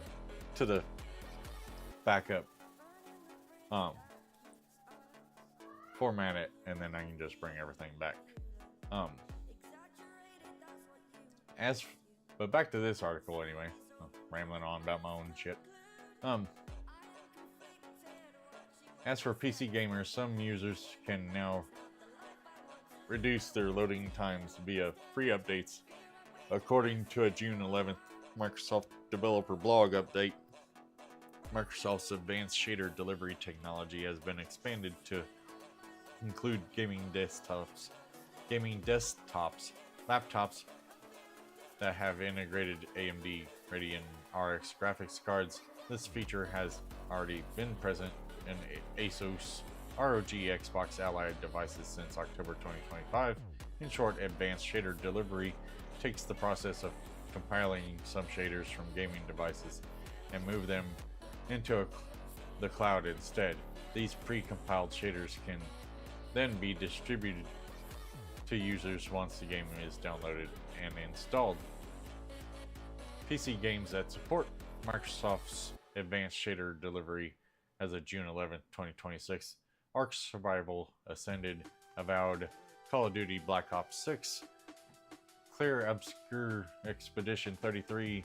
to the backup, format it, and then I can just bring everything back. But back to this article anyway. I'm rambling on about my own shit. As for PC gamers, some users can now reduce their loading times via free updates, according to a June 11th Microsoft developer blog update. Microsoft's advanced shader delivery technology has been expanded to include gaming desktops, laptops that have integrated AMD Radeon RX graphics cards. This feature has already been present in ASUS ROG Xbox Ally devices since October 2025. In short, advanced shader delivery takes the process of compiling some shaders from gaming devices and move them into the cloud instead. These pre-compiled shaders can then be distributed to users once the game is downloaded and installed. PC games that support Microsoft's advanced shader delivery as of June 11, 2026, Ark Survival Ascended, Avowed, Call of Duty Black Ops 6, Clear Obscure Expedition 33,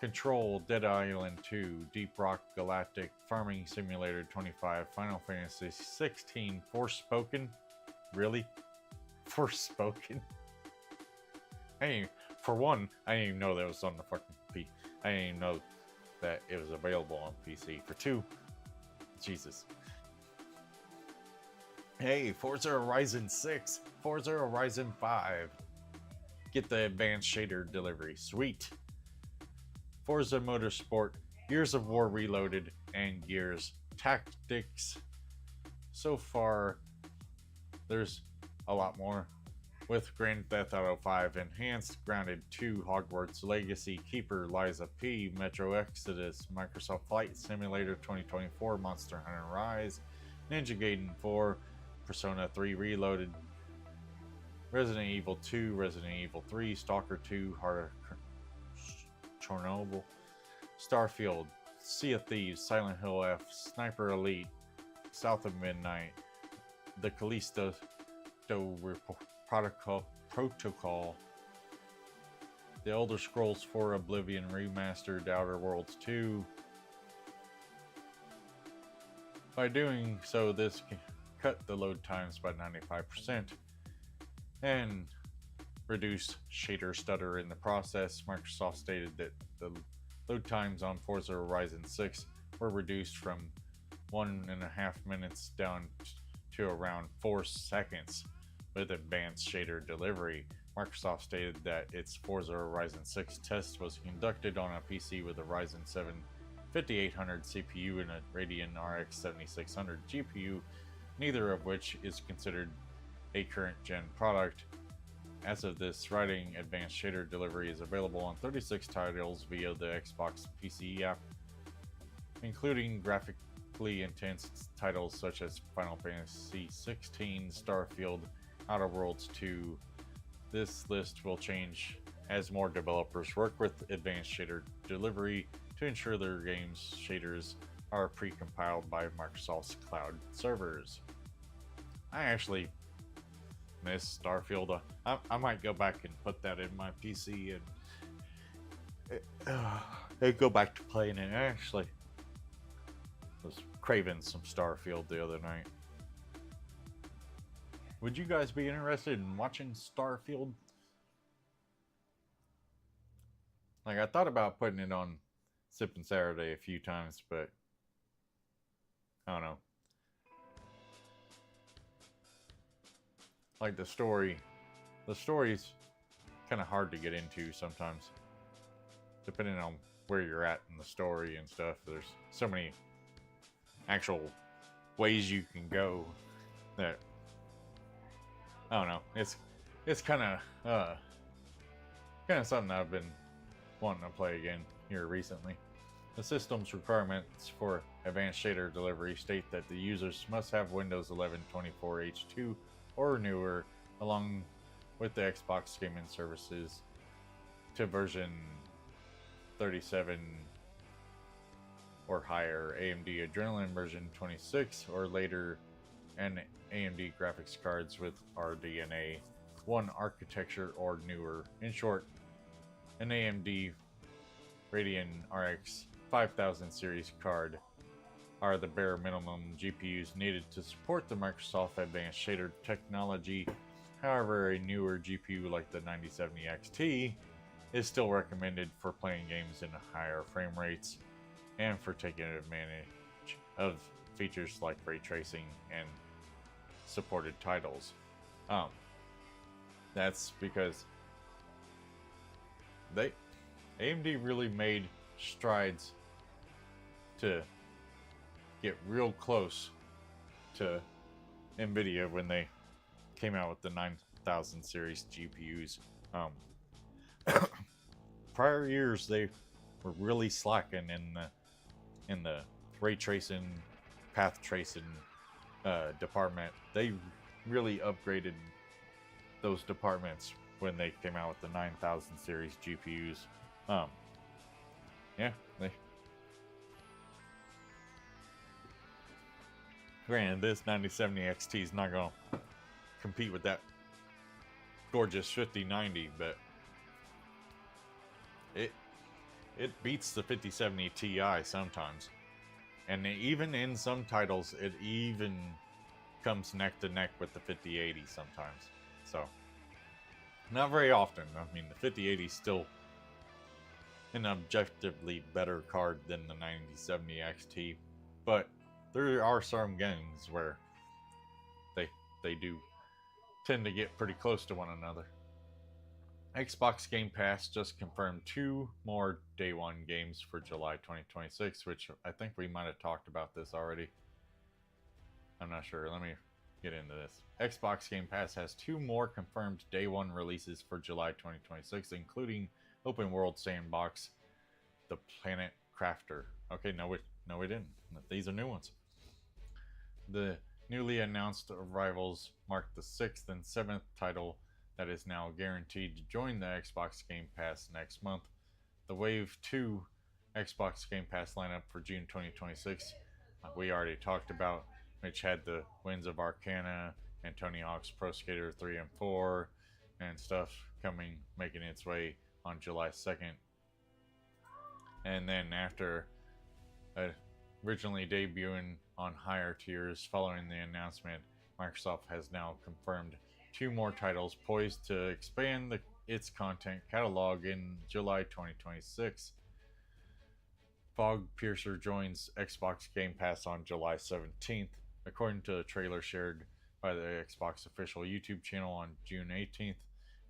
Control, Dead Island 2, Deep Rock Galactic, Farming Simulator 25, Final Fantasy 16, Forspoken. Really? Forspoken? For one, I didn't even know that was on the fucking PC. I didn't even know that it was available on PC. For two, Jesus. Hey, Forza Horizon 6, Forza Horizon 5. Get the advanced shader delivery. Sweet. Forza Motorsport, Gears of War Reloaded, and Gears Tactics. So far, there's a lot more. With Grand Theft Auto 5 Enhanced, Grounded 2, Hogwarts Legacy, Keeper, Liza P, Metro Exodus, Microsoft Flight Simulator 2024, Monster Hunter Rise, Ninja Gaiden 4, Persona 3 Reloaded, Resident Evil 2, Resident Evil 3, Stalker 2, Heart of Chernobyl, Starfield, Sea of Thieves, Silent Hill F, Sniper Elite, South of Midnight, The Callisto Protocol, The Elder Scrolls 4 Oblivion Remastered, Outer Worlds 2. By doing so, this can cut the load times by 95% and reduce shader stutter in the process. Microsoft stated that the load times on Forza Horizon 6 were reduced from 1.5 minutes down to around 4 seconds with advanced shader delivery. Microsoft stated that its Forza Horizon 6 test was conducted on a PC with a Ryzen 7 5800 CPU and a Radeon RX 7600 GPU, neither of which is considered a current gen product. As of this writing, advanced shader delivery is available on 36 titles via the Xbox PC app, including graphically intense titles such as Final Fantasy 16, Starfield, Outer Worlds 2. This list will change as more developers work with advanced shader delivery to ensure their games' shaders are pre-compiled by Microsoft's cloud servers. I actually miss Starfield. I might go back and put that in my PC and go back to playing it. I actually was craving some Starfield the other night. Would you guys be interested in watching Starfield? Like, I thought about putting it on Sippin' Saturday a few times, but I don't know. Like, the story's kind of hard to get into sometimes, depending on where you're at in the story and stuff. There's so many actual ways you can go that I don't know. It's kind of something I've been wanting to play again here recently. The system's requirements for advanced shader delivery state that the users must have Windows 11 24H2 or newer, along with the Xbox gaming services to version 37 or higher, AMD Adrenalin version 26 or later, and AMD graphics cards with RDNA 1 architecture or newer. In short, an AMD Radeon RX 5000 series card are the bare minimum GPUs needed to support the Microsoft Advanced Shader technology. However, a newer GPU like the 9070 XT is still recommended for playing games in higher frame rates. and for taking advantage of features like ray tracing and supported titles. That's because AMD really made strides to get real close to Nvidia when they came out with the 9000 series GPUs. Prior years they were really slacking in the ray tracing, path tracing department. They really upgraded those departments when they came out with the 9000 series GPUs. Yeah, granted, this 9070 XT is not going to compete with that gorgeous 5090, but it beats the 5070 Ti sometimes. And even in some titles, it even comes neck to neck with the 5080 sometimes. So, not very often. I mean, the 5080 is still an objectively better card than the 9070 XT, but there are some games where they do tend to get pretty close to one another. Xbox Game Pass just confirmed 2 more Day 1 games for July 2026, which I think we might have talked about this already. I'm not sure. Let me get into this. Xbox Game Pass has 2 more confirmed Day 1 releases for July 2026, including Open World Sandbox, The Planet Crafter. Okay, no, we didn't. These are new ones. The newly announced arrivals mark the 6th and 7th title that is now guaranteed to join the Xbox Game Pass next month. The Wave 2 Xbox Game Pass lineup for June 2026, we already talked about, which had the wins of Arcana and Tony Hawk's Pro Skater 3 and 4 and stuff making its way on July 2nd. And then after originally debuting on higher tiers following the announcement, Microsoft has now confirmed 2 more titles poised to expand its content catalog in July 2026. Fog Piercer joins Xbox Game Pass on July 17th, according to a trailer shared by the Xbox official YouTube channel on June 18th.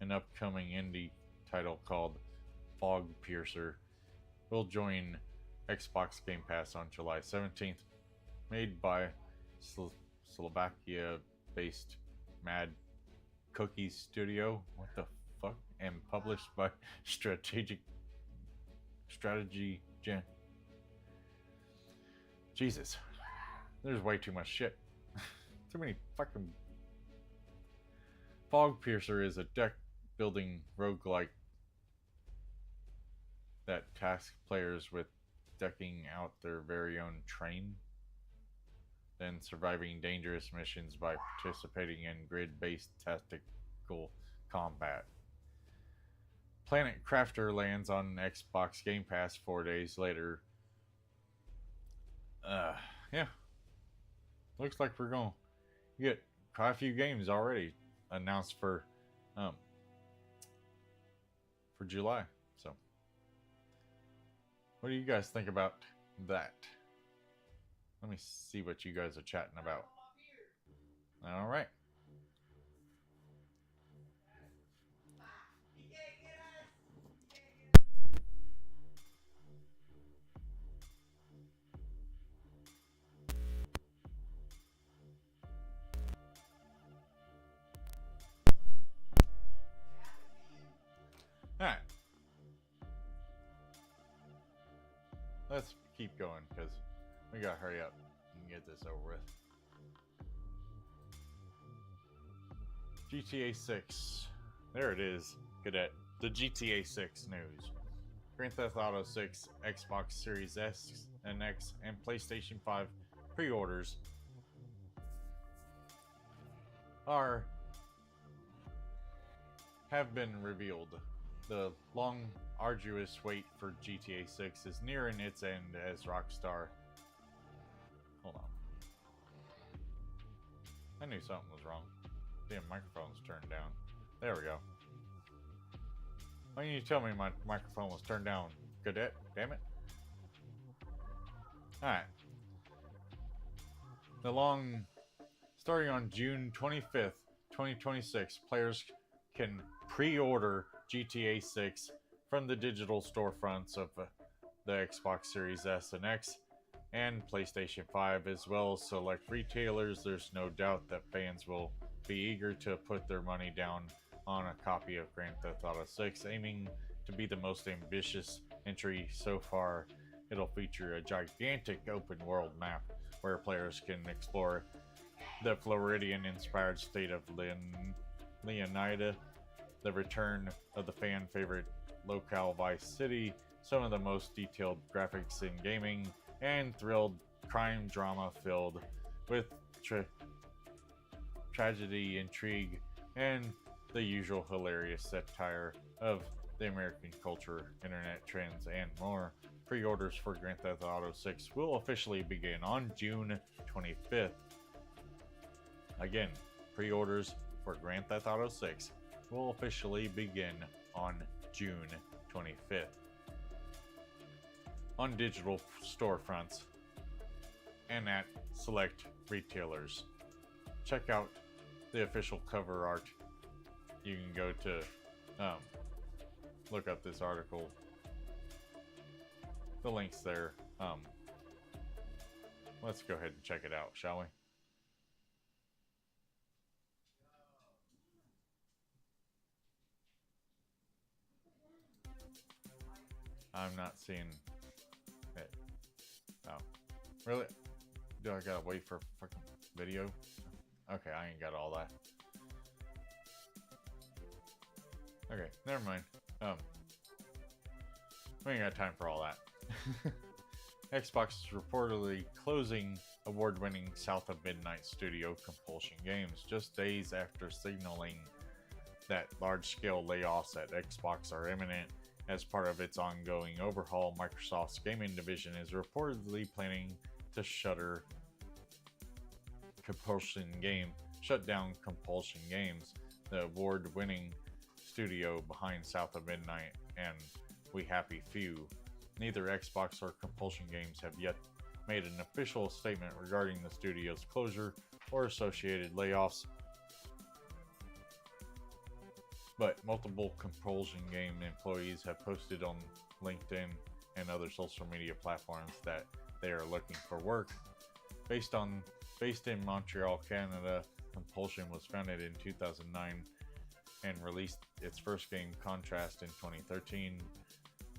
An upcoming indie title called Fog Piercer will join Xbox Game Pass on July 17th. Made by Slovakia-based Mad Cookie Studio, what the fuck, and published by Strategy Gen. Jesus, there's way too much shit. Too many fucking. Fog Piercer is a deck building roguelike that tasks players with decking out their very own train, then surviving dangerous missions by participating in grid-based tactical combat. Planet Crafter lands on Xbox Game Pass 4 days later. Yeah. Looks like we're going to get quite a few games already announced for July. So, what do you guys think about that? Let me see what you guys are chatting about. All right. All right. Let's keep going because we gotta hurry up and get this over with. GTA 6. There it is, Cadet. The GTA 6 news. Grand Theft Auto 6, Xbox Series S and X, and PlayStation 5 pre-orders have been revealed. The long, arduous wait for GTA 6 is nearing its end as Rockstar... Hold on. I knew something was wrong. Damn, microphone's turned down. There we go. Why didn't you tell me my microphone was turned down, Cadet? Damn it. Alright. Starting on June 25th, 2026, players can pre-order GTA 6 from the digital storefronts of the Xbox Series S and X and PlayStation 5, as well as select retailers. There's no doubt that fans will be eager to put their money down on a copy of Grand Theft Auto 6, aiming to be the most ambitious entry so far. It'll feature a gigantic open world map where players can explore the Floridian-inspired state of Leonida, the return of the fan-favorite locale Vice City, some of the most detailed graphics in gaming, and thrilled crime drama filled with tragedy, intrigue, and the usual hilarious satire of the American culture, internet trends, and more. Pre-orders for Grand Theft Auto 6 will officially begin on June 25th. Again, pre-orders for Grand Theft Auto 6 will officially begin on June 25th. On digital storefronts and at select retailers. Check out the official cover art. You can go to look up this article. The link's there. Let's go ahead and check it out, shall we? I'm not seeing it. Oh, really? Do I gotta wait for fucking video? Okay, I ain't got all that. Okay, never mind. We ain't got time for all that. Xbox is reportedly closing award-winning South of Midnight studio Compulsion Games just days after signaling that large-scale layoffs at Xbox are imminent. As part of its ongoing overhaul, Microsoft's gaming division is reportedly planning to shut down Compulsion Games, the award-winning studio behind South of Midnight and We Happy Few. Neither Xbox or Compulsion Games have yet made an official statement regarding the studio's closure or associated layoffs, but multiple Compulsion Game employees have posted on LinkedIn and other social media platforms that they are looking for work. Based in Montreal, Canada, Compulsion was founded in 2009 and released its first game, Contrast, in 2013.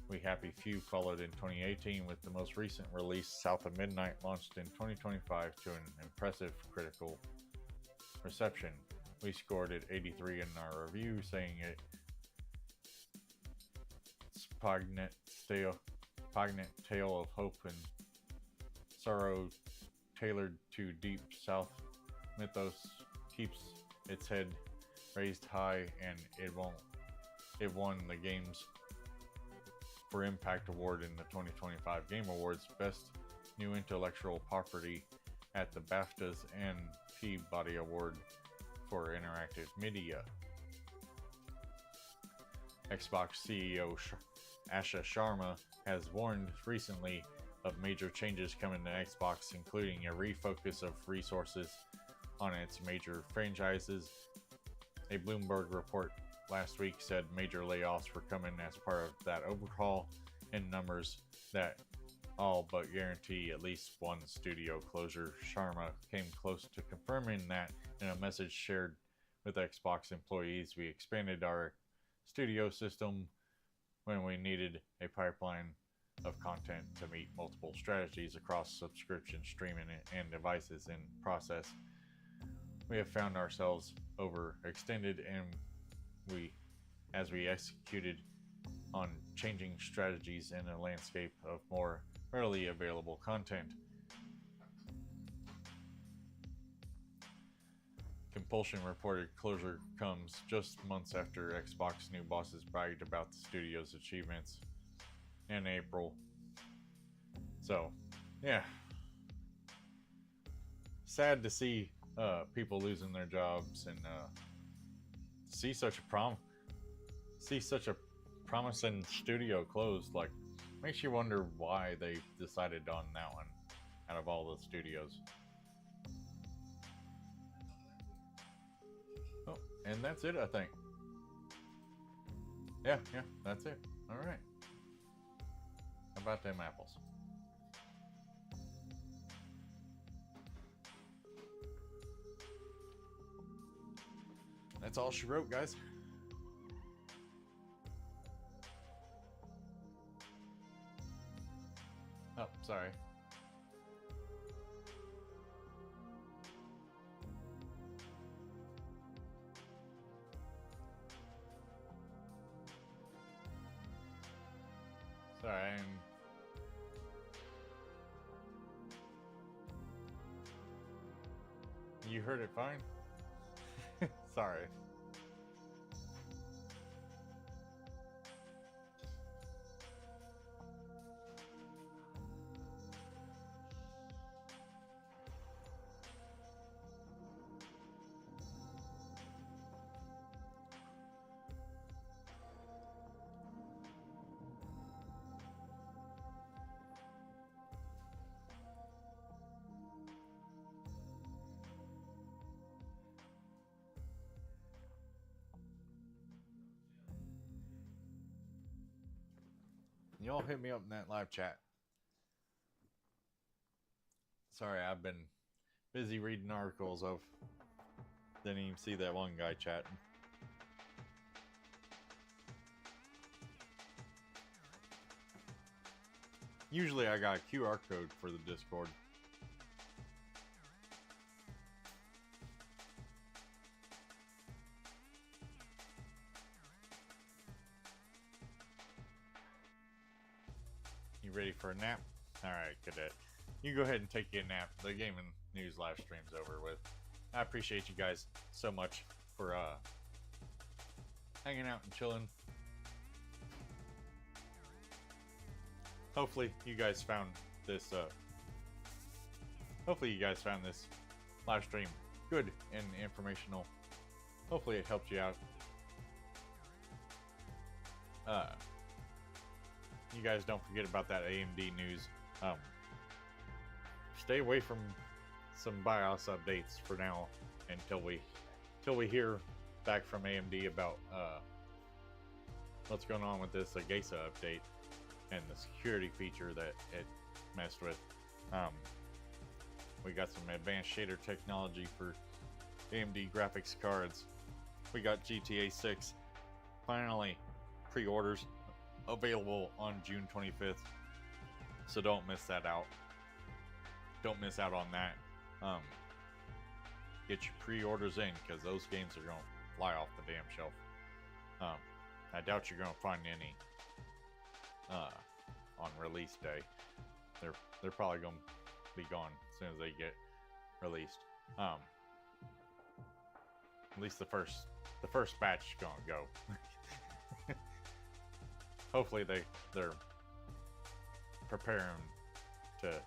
We Happy Few followed in 2018, with the most recent release, South of Midnight, launched in 2025 to an impressive critical reception. We scored it 83 in our review, saying it's poignant tale of hope and sorrow tailored to deep South mythos, keeps its head raised high, and it won the Games for Impact Award in the 2025 Game Awards Best New Intellectual Property at the BAFTAs and Peabody Award for Interactive Media. Xbox CEO Asha Sharma has warned recently of major changes coming to Xbox, including a refocus of resources on its major franchises. A Bloomberg report last week said major layoffs were coming as part of that overhaul, and numbers that all but guarantee at least one studio closure. Sharma came close to confirming that in a message shared with Xbox employees. We expanded our studio system when we needed a pipeline of content to meet multiple strategies across subscription, streaming, and devices. In process, we have found ourselves overextended, and as we executed on changing strategies in a landscape of more readily available content. Compulsion reported closure comes just months after Xbox new bosses bragged about the studio's achievements in April. So, yeah. Sad to see people losing their jobs and see such a promising studio closed. Like, makes you wonder why they decided on that one. out of all the studios. Oh, and that's it, I think. Yeah, that's it. All right. How about them apples? That's all she wrote, guys. Oh, sorry. Sorry, you heard it fine? Sorry. Y'all hit me up in that live chat. Sorry, I've been busy reading articles of. Didn't even see that one guy chatting. Usually I got a QR code for the Discord. You ready for a nap? Alright, cadet. You go ahead and take your nap. The gaming news live stream's over with. I appreciate you guys so much for hanging out and chilling. Hopefully you guys found this live stream good and informational. Hopefully it helped you out. You guys don't forget about that AMD news. Stay away from some BIOS updates for now until we hear back from AMD about what's going on with this Agesa update and the security feature that it messed with. We got some advanced shader technology for AMD graphics cards. We got GTA 6 finally pre-orders available on June 25th, so don't miss that out. Don't miss out on that. Get your pre-orders in, because those games are going to fly off the damn shelf. I doubt you're going to find any on release day. They're probably going to be gone as soon as they get released. At least the first batch is going to go. Hopefully they're preparing to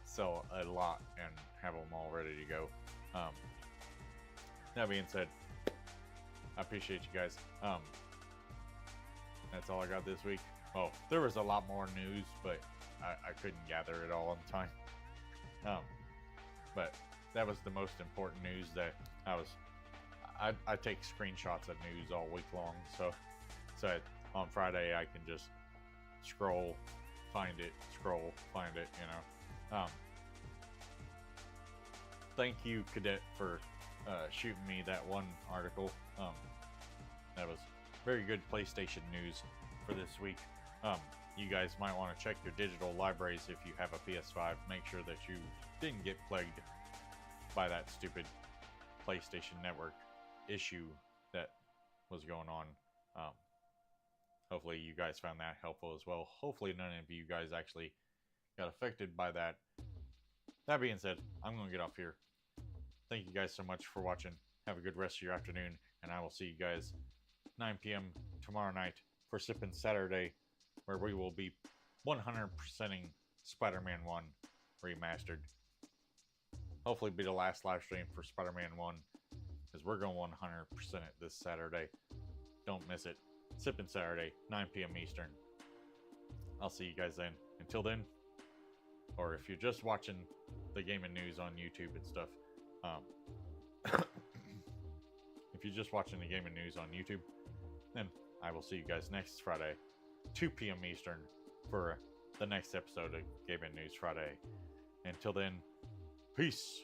sell a lot and have them all ready to go. That being said, I appreciate you guys. That's all I got this week. Oh, there was a lot more news, but I couldn't gather it all in time. But that was the most important news that I take screenshots of news all week long, so on Friday I can just scroll, find it, you know. Thank you, Cadet, for shooting me that one article. That was very good PlayStation news for this week. You guys might want to check your digital libraries if you have a PS5. Make sure that you didn't get plagued by that stupid PlayStation Network issue that was going on. Hopefully you guys found that helpful as well. Hopefully none of you guys actually got affected by that. That being said, I'm going to get off here. Thank you guys so much for watching. Have a good rest of your afternoon, and I will see you guys 9 p.m. tomorrow night for Sippin' Saturday, where we will be 100%ing Spider-Man 1 remastered. Hopefully be the last live stream for Spider-Man 1, because we're going 100% it this Saturday. Don't miss it. Sippin' Saturday, 9 p.m. Eastern. I'll see you guys then. Until then, or if you're just watching the gaming news on YouTube and stuff, if you're just watching the gaming news on YouTube, then I will see you guys next Friday, 2 p.m. Eastern, for the next episode of Gaming News Friday. Until then, peace.